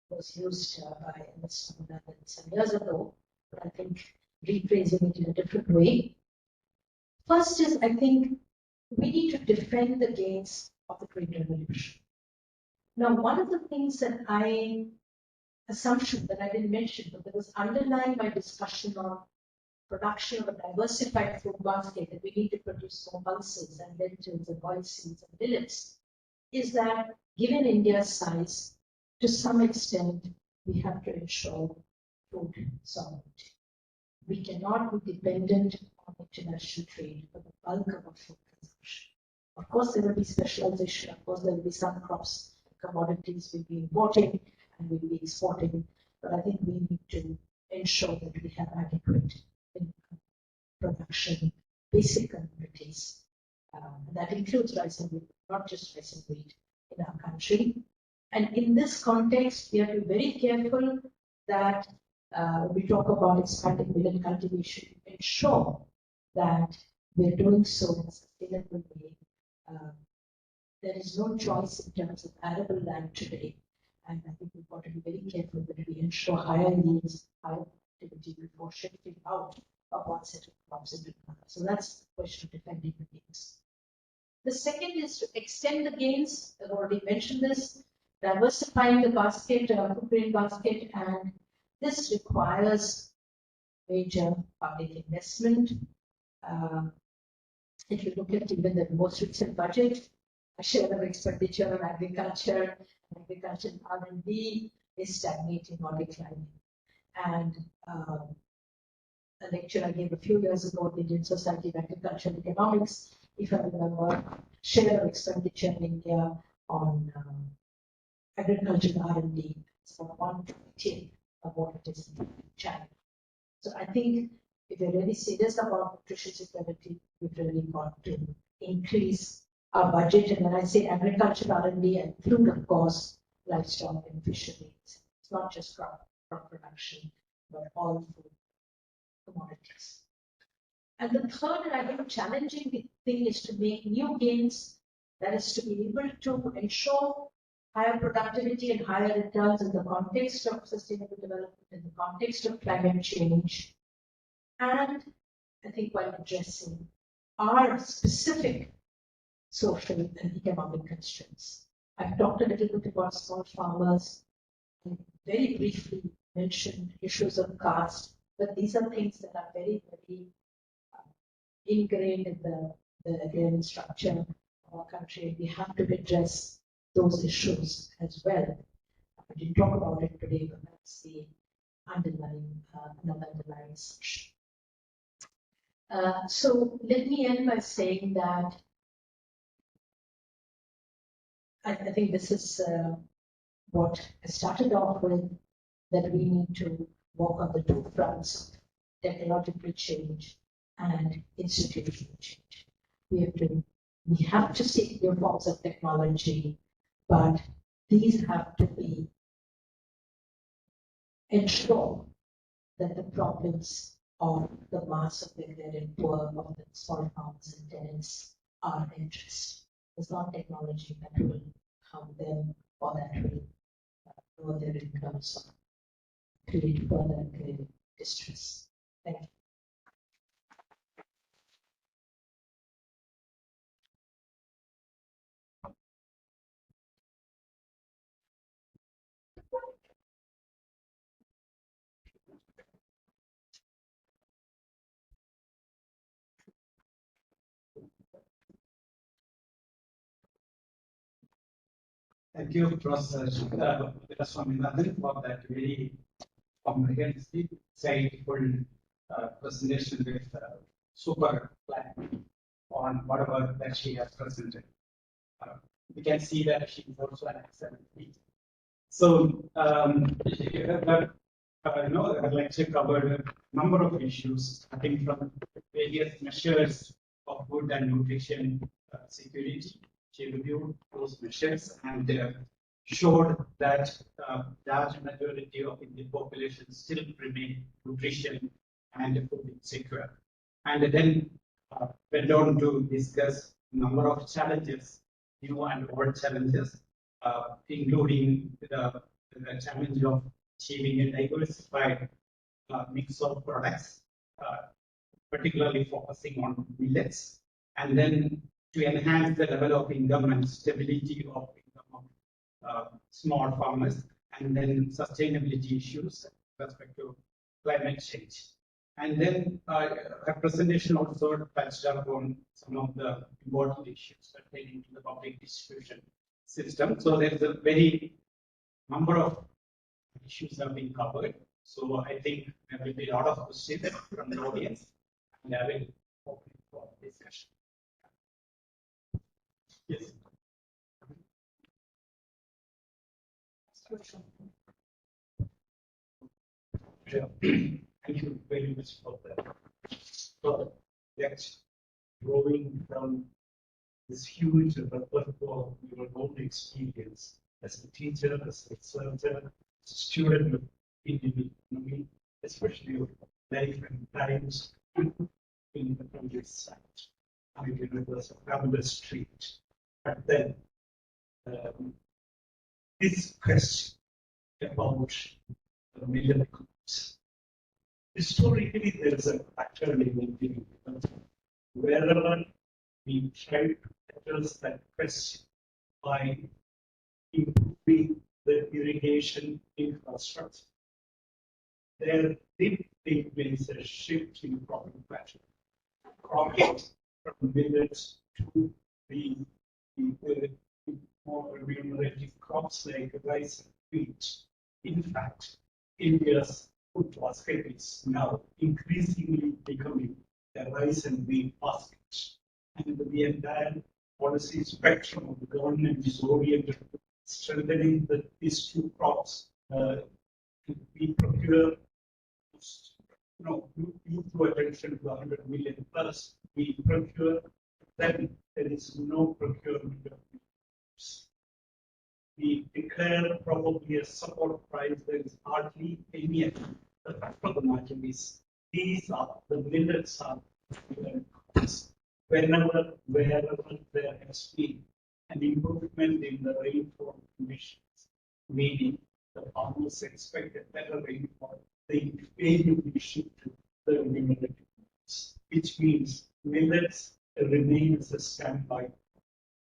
was used by Ms. Swaminathan some years ago, but I think rephrasing it in a different way. First is, I think we need to defend the gains of the Green Revolution. Now, one of the things that assumption that I didn't mention, but that was underlying my discussion on production of a diversified food basket, that we need to produce more pulses and lentils and oilseeds and millets, is that given India's size, to some extent, we have to ensure food sovereignty. We cannot be dependent on international trade for the bulk of our food consumption. Of course, there will be specialization. Of course, there will be some crops, commodities we'll be importing and we'll be exporting. But I think we need to ensure that we have adequate production, basic commodities. That includes rice and wheat, not just rice and wheat in our country. And in this context, we have to be very careful that when we talk about expanding millet cultivation, ensure that we're doing so in a sustainable way. There is no choice in terms of arable land today. And I think we've got to be very careful that we ensure higher yields, higher productivity before shifting out of one set of crops into another. So that's the question of defending the gains. The second is to extend the gains. I've already mentioned this, diversifying the basket, food grain basket, and this requires major public investment. If you look at even the most recent budget, a share of expenditure on agriculture and R&D is stagnating or declining. And a lecture I gave a few years ago at the Indian Society of Agricultural Economics, if I remember, share of expenditure in India on agriculture and R&D is about 1/20 of what it is in China. So I think if we're really serious about nutrition security, we've really got to increase our budget. And when I say agriculture, R&D, and include, of course, livestock and fisheries. It's not just crop production, but all food commodities. And the third, and I think challenging thing is to make new gains, that is to be able to ensure higher productivity and higher returns in the context of sustainable development, in the context of climate change. And I think while addressing our specific social and economic constraints. I've talked a little bit about small farmers and very briefly mentioned issues of caste, but these are things that are very, very ingrained in the agrarian structure of our country. We have to address those issues as well. I didn't talk about it today, but that's the underlying assumption. So let me end by saying that I think this is what I started off with, that we need to work on the two fronts of technological change and institutional change. We have to seek new forms of technology, but these have to ensure that the problems of the mass of the agrarian poor, of the small farmers and tenants are addressed. It's not technology that will harm them or that will lower their incomes or create further agrarian distress. Thank you. Thank you, Professor Swaminathan, for that very comprehensive, insightful presentation with super plan on whatever that she has presented. We can see that she is also an excellent leader. So, the lecture covered a number of issues, starting from various measures of food and nutrition security. She reviewed those measures and showed that large majority of Indian population still remain nutrition and food insecure. And then went on to discuss a number of challenges, new and old challenges, including the challenge of achieving a diversified mix of products, particularly focusing on millets, and then to enhance the level of income and stability of income of small farmers, and then sustainability issues with respect to climate change. And then her presentation also touched upon some of the important issues pertaining to the public distribution system. So there's a very number of issues have been covered. So I think there will be a lot of questions from the audience, and I will open for discussion. Yes. Yeah. Thank you very much for that. So that's growing from this huge repertoire of your own experience as a teacher, as a researcher, as a student of Indian economy, especially of life and times in the countryside. I mean, it was a fabulous street. But then this question about the millet groups. Historically, there is a pattern in India. Wherever we try to address that question by improving the irrigation infrastructure, there did take place a shift in cropping pattern. Cropping from millets to the more remunerative crops like rice and wheat. In fact, India's food basket is now increasingly becoming a rice and wheat basket. And the entire policy spectrum of the government is oriented to strengthening these two crops. We procure, you throw attention to 100 million plus, we procure, then there is no procurement of goods. We declare probably a support price, there is hardly any effect. The fact of the matter is, these are the millets are whenever, wherever there has been an improvement in the rainfall conditions, meaning the farmers expect a better rainfall, they immediately shift to the remunerative crops, which means millets remain as a standby.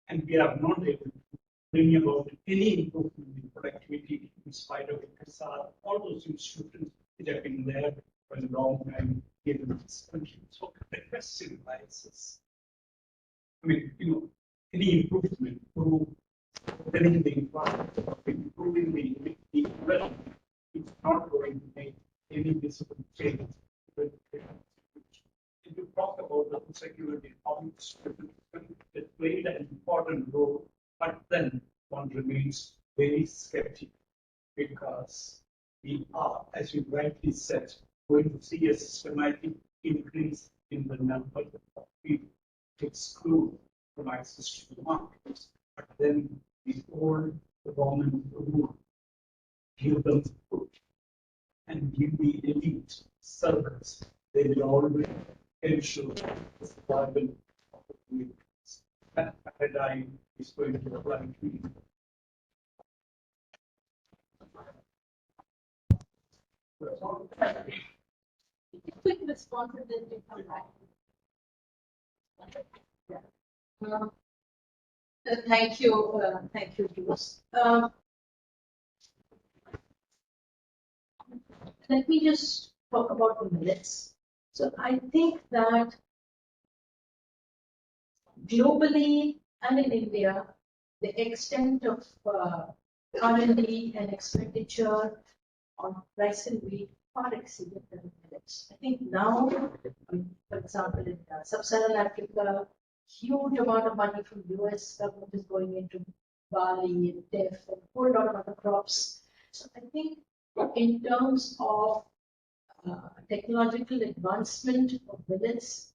and we are not able to bring about any improvement in productivity in spite of ISI, all those institutions which have been there for a long time in this country. So the question rises, I mean, any improvement through building the environment, improving the environment, it's not going to make any visible change. If you talk about the security, it played an important role, but then one remains very skeptical because we are, as you rightly said, going to see a systematic increase in the number of people to exclude from access to the markets. But then the old government rule, give them food and give the elite service. They will always ensure the survival of the communities. That paradigm is going to apply to you. Quick response and then we come back. Thank you, Bruce. Let me just talk about the millets. So I think that globally and in India, the extent of R&D and expenditure on rice and wheat far exceeded the millets. I think now, for example, in sub-Saharan Africa, huge amount of money from US government is going into barley and teff and a whole lot of other crops. So I think in terms of technological advancement of millets,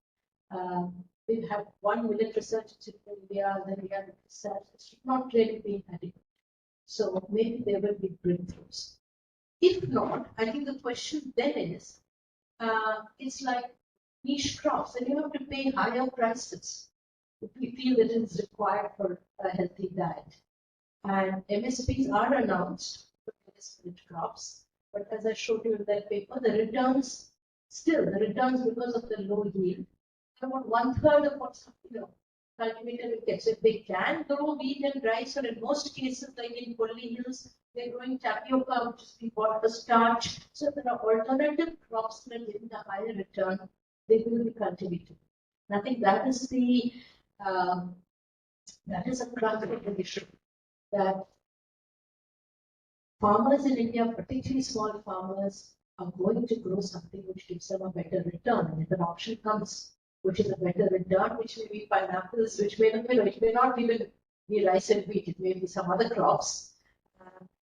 we've had one millet research institute in India, then we have research. It's not really been adequate. So maybe there will be breakthroughs. If not, I think the question then is, it's like niche crops, and you have to pay higher prices if we feel that it is required for a healthy diet. And MSPs are announced for medicinal crops, but as I showed you in that paper, the returns because of the low yield, about 1/3 of what's cultivated will get. So if they can grow wheat and rice, or in most cases, like in Polly Hills, they're growing tapioca, which is being bought for starch. So there are alternative crops that are giving a higher return, they will be cultivated. And I think that is a crux of the issue, that farmers in India, particularly small farmers, are going to grow something which gives them a better return. And if an option comes, which is a better return, which may be pineapples, which may not even be rice and wheat, it may be some other crops.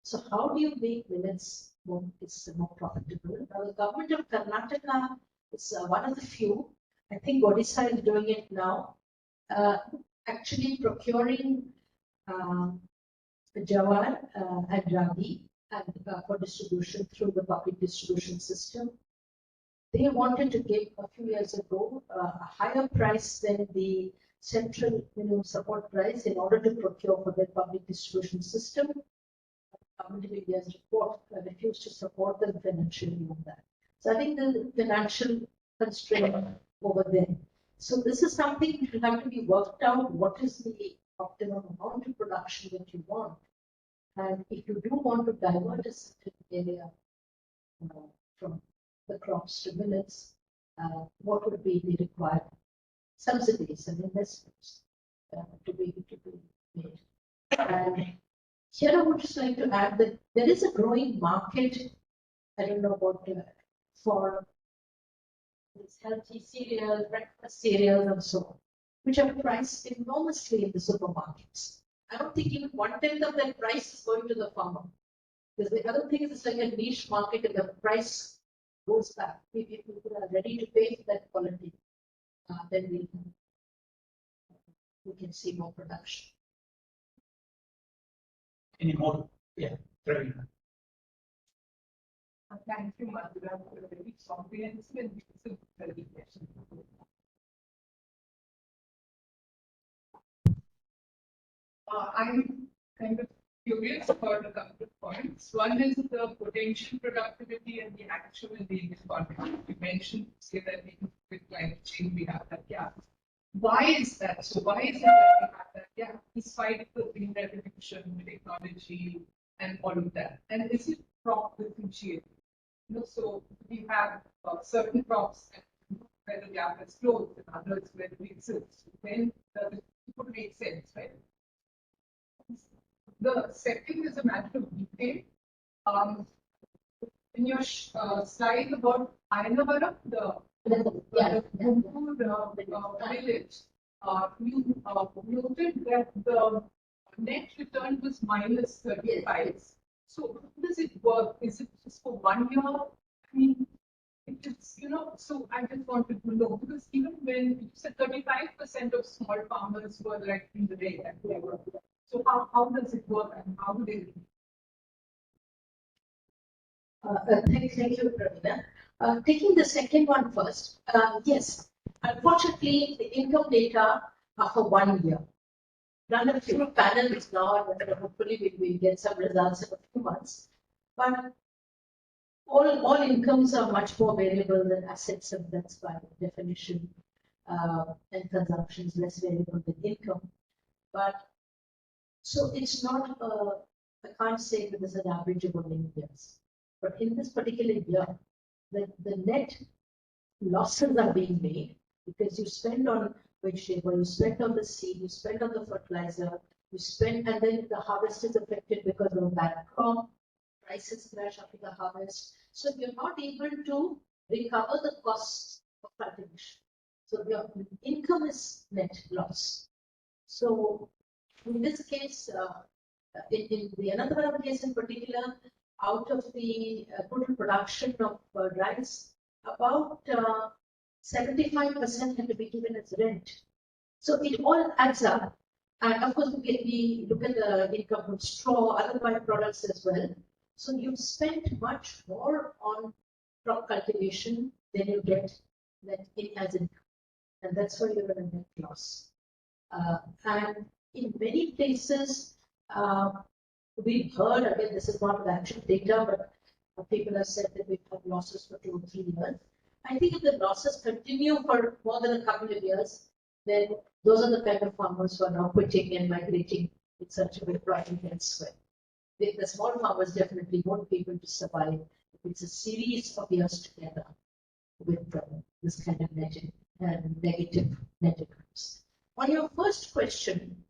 So how do you make millets more profitable? Now, the government of Karnataka is one of the few. I think Odisha is doing it now, actually procuring jawar and ragi for distribution through the public distribution system. They wanted to give a few years ago a higher price than the central minimum support price in order to procure for their public distribution system. Government of India's report refused to support them financially on that. So I think the financial constraint over there. So this is something which will have to be worked out. What is the optimum amount of production that you want? And if you do want to divert a certain area from the crops to millets, what would be the required subsidies and investments to be made? And here I would just like to add that there is a growing market, I don't know about for these healthy cereals, breakfast cereals and so on, which are priced enormously in the supermarkets. I don't think even 1/10 of that price is going to the farmer. Because the other thing is it's like a niche market and the price goes back. If people are ready to pay for that quality, then we can see more production. Any more? Yeah, Trivandrum. Thank you, Madhura, for a very comprehensive and useful presentation. I'm kind of curious about a couple of points. One is the potential productivity and the actual daily economy. You mentioned, say that with climate change we have that gap. why is that? So why is it that we have that gap despite the green revolution, technology, and all of that? And is it crop differentiated? So we have certain crops where the gap is closed and others where it exists. Then it would make sense, right? The second is a matter of detail. In your slide about Ainavara, the Guntur village, you noted that the net return was minus 35. So how does it work? Is it just for 1 year? I mean, it's, so I just wanted to know, because even when you said 35% of small farmers were like in the red. So how does it work and how do they? Thank you, Pravina. Taking the second one first, yes, unfortunately, the income data are for 1 year. Run a few panels now, and hopefully we will get some results in a few months. But all incomes are much more variable than assets, and that's by definition, and consumption is less variable than income. But so it's not, I can't say that there's an average of 1 years. But in this particular year, the net losses are being made because you spend on vegetable, you spend on the seed, you spend on the fertilizer, you spend, and then the harvest is affected because of a bad crop, prices crash after the harvest. So you're not able to recover the costs of cultivation. So your income is net loss. So in this case, in the another case in particular, out of the total production of rice, about 75% had to be given as rent. So it all adds up. And of course, we look at the income from straw, other byproducts as well. So you spend much more on crop cultivation than you get that it has income. And that's why you're in a net loss. And in many places, we've heard, again, this is not the actual data, but people have said that we've had losses for 2 or 3 years. I think if the losses continue for more than a couple of years, then those are the kind of farmers who are now quitting and migrating in such a way probably elsewhere. The small farmers definitely won't be able to survive if it's a series of years together with this kind of negative net incomes. On your first question,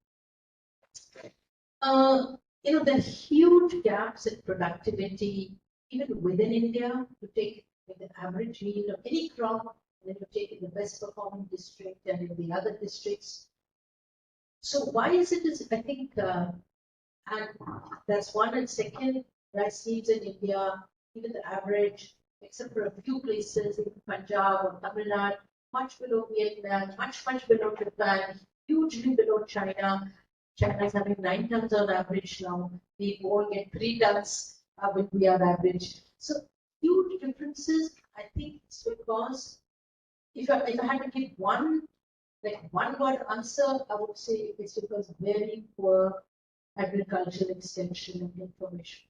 there are huge gaps in productivity, even within India. You take the average yield of any crop, and then you take in the best performing district and in the other districts. So why is it? I think, and that's one. And second, rice yields in India, even the average, except for a few places in Punjab or Tamil Nadu, much below Vietnam, much below Japan, hugely below China. China is having 9 tons on average now. We all get 3 tons when we are average. So huge differences. I think it's because if I had to give one word answer, I would say it's because very poor agricultural extension and information.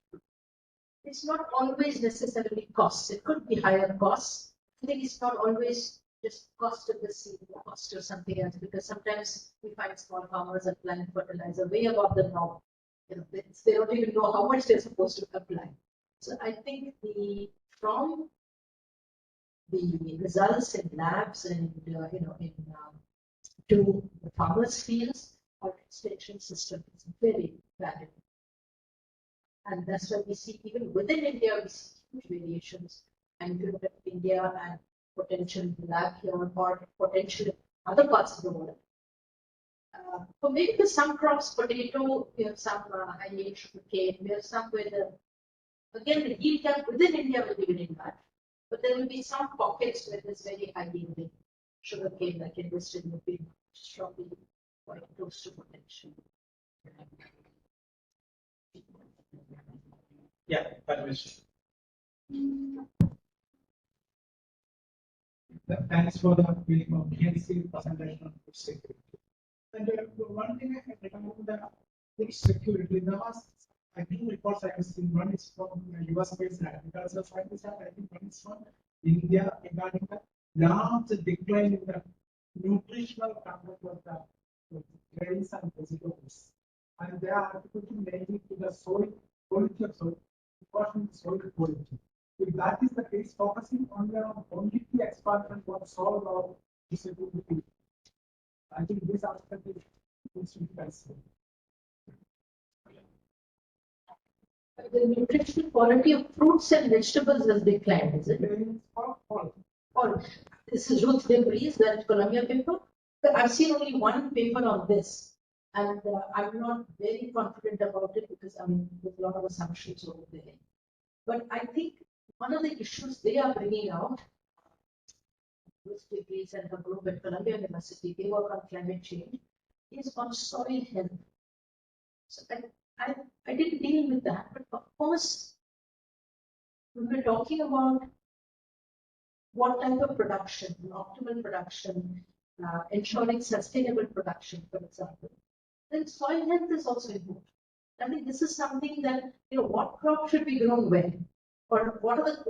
It's not always necessarily costs. It could be higher costs. I think it's not always just cost of the seed, cost or something else, because sometimes we find small farmers applying fertilizer way above the norm. They don't even know how much they're supposed to apply. So I think from the results in labs and to the farmers' fields, our extension system is very valuable. And that's why we see, even within India, we see huge variations. And if you look at India and potential lab here or potential in other parts of the world. For maybe for some crops, potato, we have some high yield sugarcane, we have some where again the yield gap within India will be very bad. But there will be some pockets where there's very high yielding sugarcane, like in Western UP, strongly quite close to potential. Yeah, Parmesh. Thanks for the very comprehensive presentation on food security. And one thing I can recommend the food security. There was, I think, reports I have seen. One is from US-based agricultural scientists, and I think one is from India regarding the large decline in the nutritional content of the grains and vegetables. And they are attributing mainly to the soil quality of soil, important soil quality. If that is the case, focusing only the expansion for soil or disability, I think this aspect is needs to be considered. The nutritional quality of fruits and vegetables has declined, is it? Or this is Ruth Debris, that Columbia paper. But I've seen only one paper on this, and I'm not very confident about it because I mean there's a lot of assumptions over there. But I think one of the issues they are bringing out, Ruth Debris and her group at Columbia University, they work on climate change, is on soil health. So I didn't deal with that, but of course, when we're talking about what type of production, optimal production, ensuring sustainable production, for example, then soil health is also important. I think this is something that, what crop should be grown when, or what are the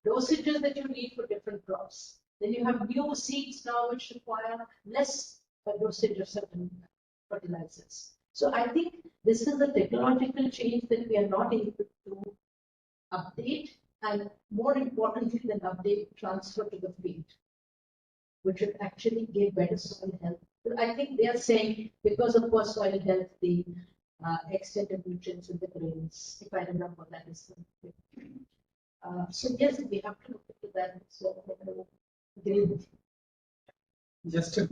dosages that you need for different crops. Then you have new seeds now which require less dosage of certain fertilizers. So I think this is a technological change that we are not able to update, and more importantly than update, transfer to the field, which would actually give better soil health. But I think they are saying because of poor soil health, the extent of nutrients in the grains, if I remember that is so yes, we have to look into that. So I agree with you. Just to,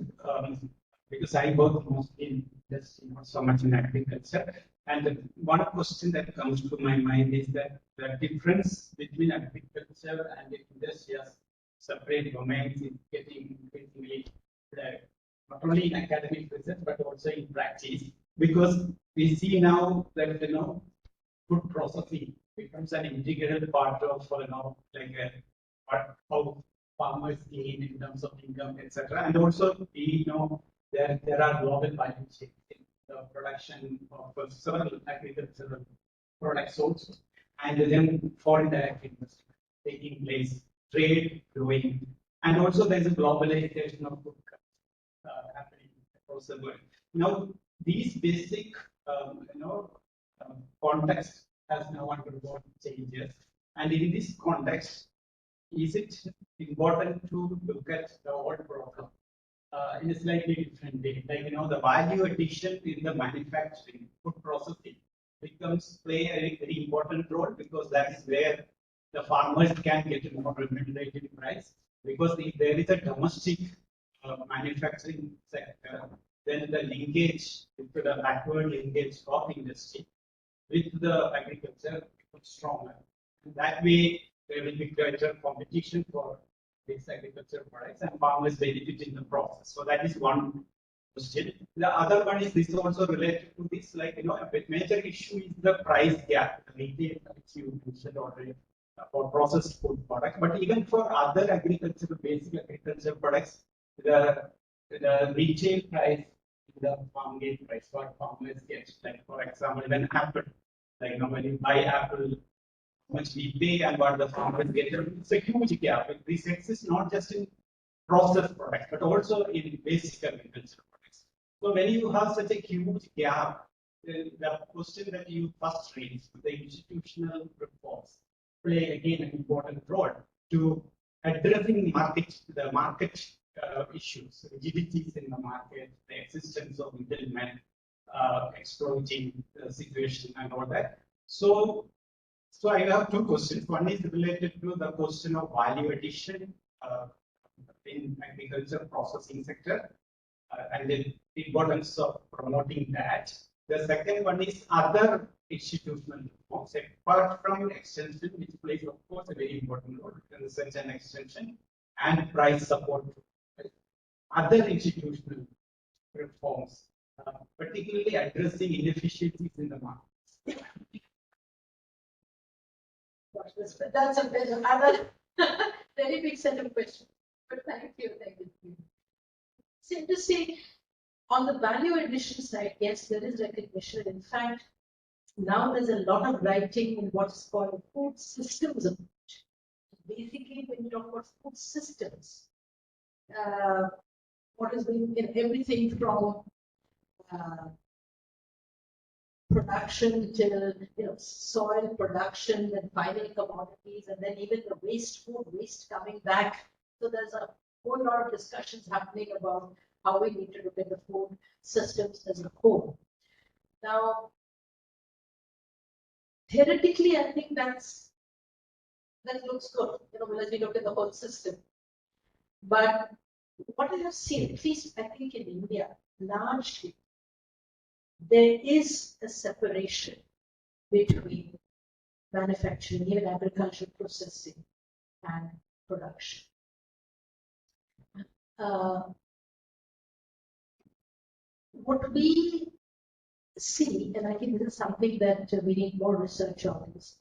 because I work mostly in industry, not so much in agriculture, and one question that comes to my mind is that the difference between agriculture and industry as separate domains is getting increasingly not only in academic research but also in practice, because we see now that food processing becomes an integral part of how farmers gain in terms of income, etc. And also we know there are global value chains in the production of several agricultural products also, and then foreign direct investment taking place, trade growing, and also there is a globalization of food happening across the world. Now these basic context has now undergone changes, and in this context, is it important to look at the old problem in a slightly different way? Like the value addition in the manufacturing, food processing play a very important role, because that is where the farmers can get a more remunerative price. Because if there is a domestic manufacturing sector, then the linkage with the backward linkage of industry with the agriculture becomes stronger. And that way, there will be greater competition for these agricultural products, and farmers benefit in the process. So that is one question. The other one is this also related to this, like a major issue is the price gap, the retail, which you mentioned already for processed food products. But even for other agricultural, basic agricultural products, the retail price, the farm gate price, what farmers get, like for example, when apple, like when you buy apple, how much we pay and what the farmers get, it's a huge gap. This exists not just in processed products, but also in basic agricultural products. So when you have such a huge gap, the question that you first raised, the institutional reforms play again an important role to addressing the market issues, rigidities in the market, the existence of middlemen, exploiting the situation and all that. So I have two questions. One is related to the question of value addition in agriculture processing sector and the importance of promoting that. The second one is other institutional reforms, apart from extension, which plays, of course, a very important role in research and extension, and price support. Other institutional reforms, particularly addressing inefficiencies in the market. That's another very big set of questions. But thank you. It's interesting. On the value addition side, yes, there is recognition. In fact, now there's a lot of writing in what's called food systems approach. Basically, when you talk about food systems, what is being in everything from production till soil production and final commodities, and then even the food waste coming back. So there's a whole lot of discussions happening about how we need to look at the food systems as a whole. Now, theoretically, I think that looks good, as we look at the whole system. But what I have seen, at least I think in India, largely, there is a separation between manufacturing, even agricultural processing, and production. What we see, and I think this is something that we need more research on, is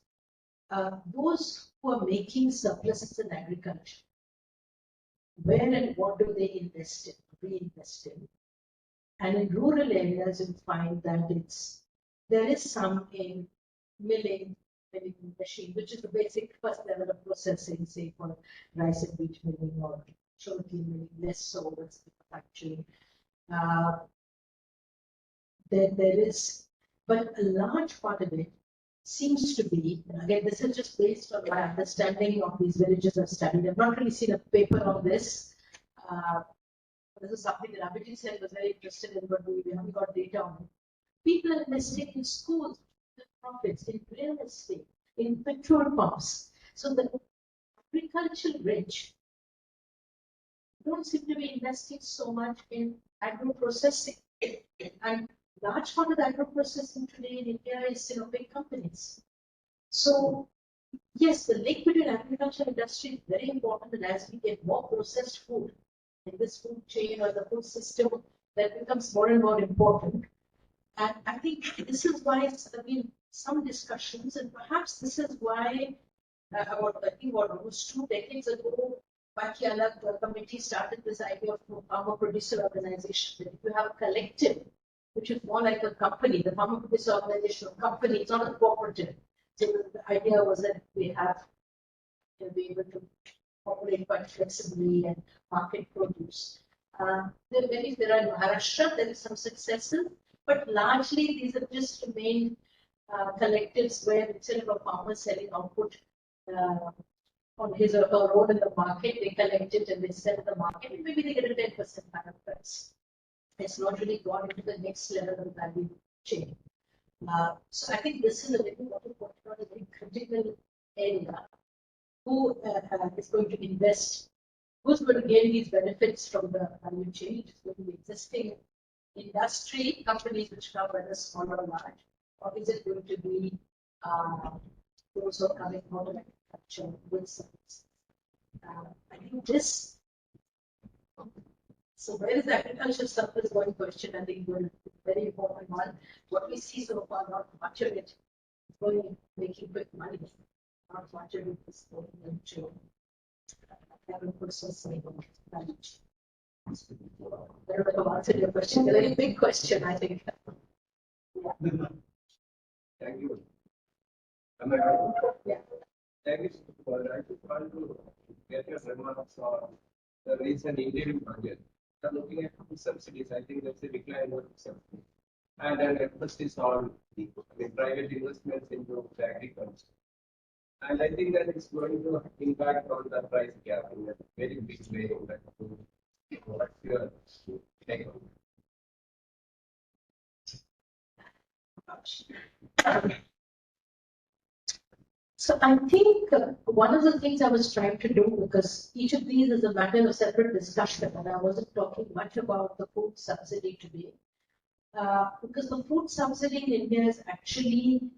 those who are making surpluses in agriculture, where and what do they invest in, reinvest in? And in rural areas, you find that there is some in milling machine, which is the basic first level of processing, say for rice and wheat milling or sugarcane milling, less so as manufacturing. There is, but a large part of it seems to be, and again, this is just based on my understanding of these villages I've studied. I've not really seen a paper on this. This is something that Abhijit said was very interested in, but we haven't got data on it. People are investing in schools, in profits, in real estate, in petrol pumps. So the agricultural rich don't seem to be investing so much in agro-processing. And large part of the agro-processing today in India is big companies. So yes, the link between agriculture and industry is very important, and as we get more processed food in this food chain or the food system, that becomes more and more important. And I think this is why there have been some discussions, and perhaps this is why almost 2 decades ago, Pakiala committee started this idea of farmer producer organization. That if you have a collective, which is more like a company, the farmer producer organization or company, it's not a cooperative. So the idea was that we have to be able to operate quite flexibly and market produce. There are in Maharashtra, there is some successes, but largely these have just remained collectives where instead of a farmer selling output on his or her own in the market, they collect it and they sell in the market, and maybe they get a 10% higher price. It's not really gone into the next level of the value chain. So I think this is a very critical area. Who is going to invest? Who's going to gain these benefits from the value chain? It's going to be existing industry companies which come whether small or large, or is it going to be those who are coming out of agriculture with service? I think this. So where is the agricultural surplus going question? I think will be a very important one. What we see so far, not much of it going making quick money. Not much of it is going into agro-processing. I don't know if I've answered your question. A very big question, I think. Yeah. Thank you. Yeah. Thank you. I just want to get your remarks on the recent Indian budget. Looking at food subsidies, I think there's a decline in food subsidies. And an emphasis on private investments into agriculture. And I think that it's going to impact on the price gap in a very big way. What's your take on that? So I think one of the things I was trying to do, because each of these is a matter of separate discussion, and I wasn't talking much about the food subsidy today, because the food subsidy in India is actually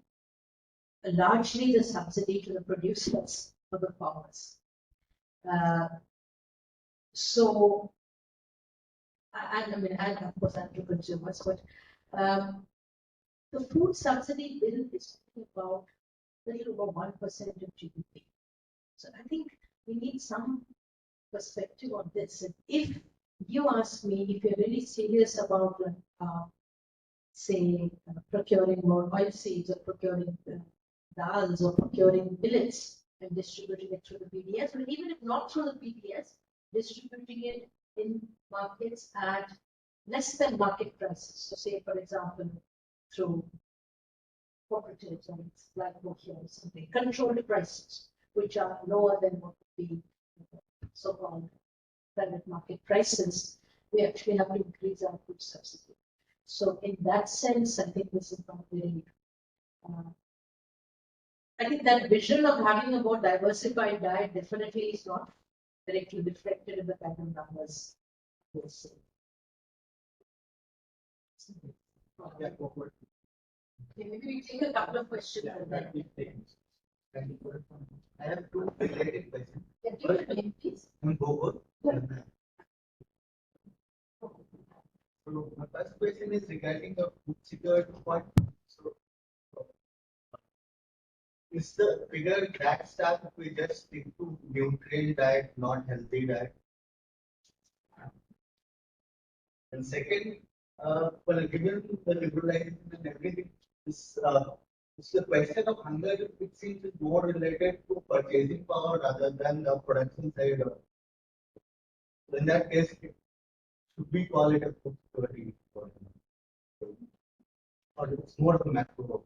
largely the subsidy to the producers for the farmers. So, and of course, and to consumers, but the food subsidy bill is about a little over 1% of GDP. So I think we need some perspective on this. And if you ask me, if you're really serious about, say, procuring more oilseeds or procuring dals or procuring millets and distributing it through the PDS, or even if not through the PDS, distributing it in markets at less than market prices. So say, for example, through cooperatives and like Nokia or something, controlled prices, which are lower than what would be so-called private market prices, we actually have to increase our food subsidy. So in that sense, I think this is not very, I think that vision of having a more diversified diet definitely is not directly reflected in the kind of numbers. Yes. Yeah, go for it. Okay, maybe we take a couple of questions and then. I have two related questions. Yeah, give it a name, please. Go. Go. So my first question is regarding the food security point. So is the figure that stuff if we just stick to nutrient diet, not healthy diet? And second, well, given the liberalization and everything, it's the question of hunger, it seems is more related to purchasing power rather than the production side. In that case, should we call it a food security? Or it's more of a macro?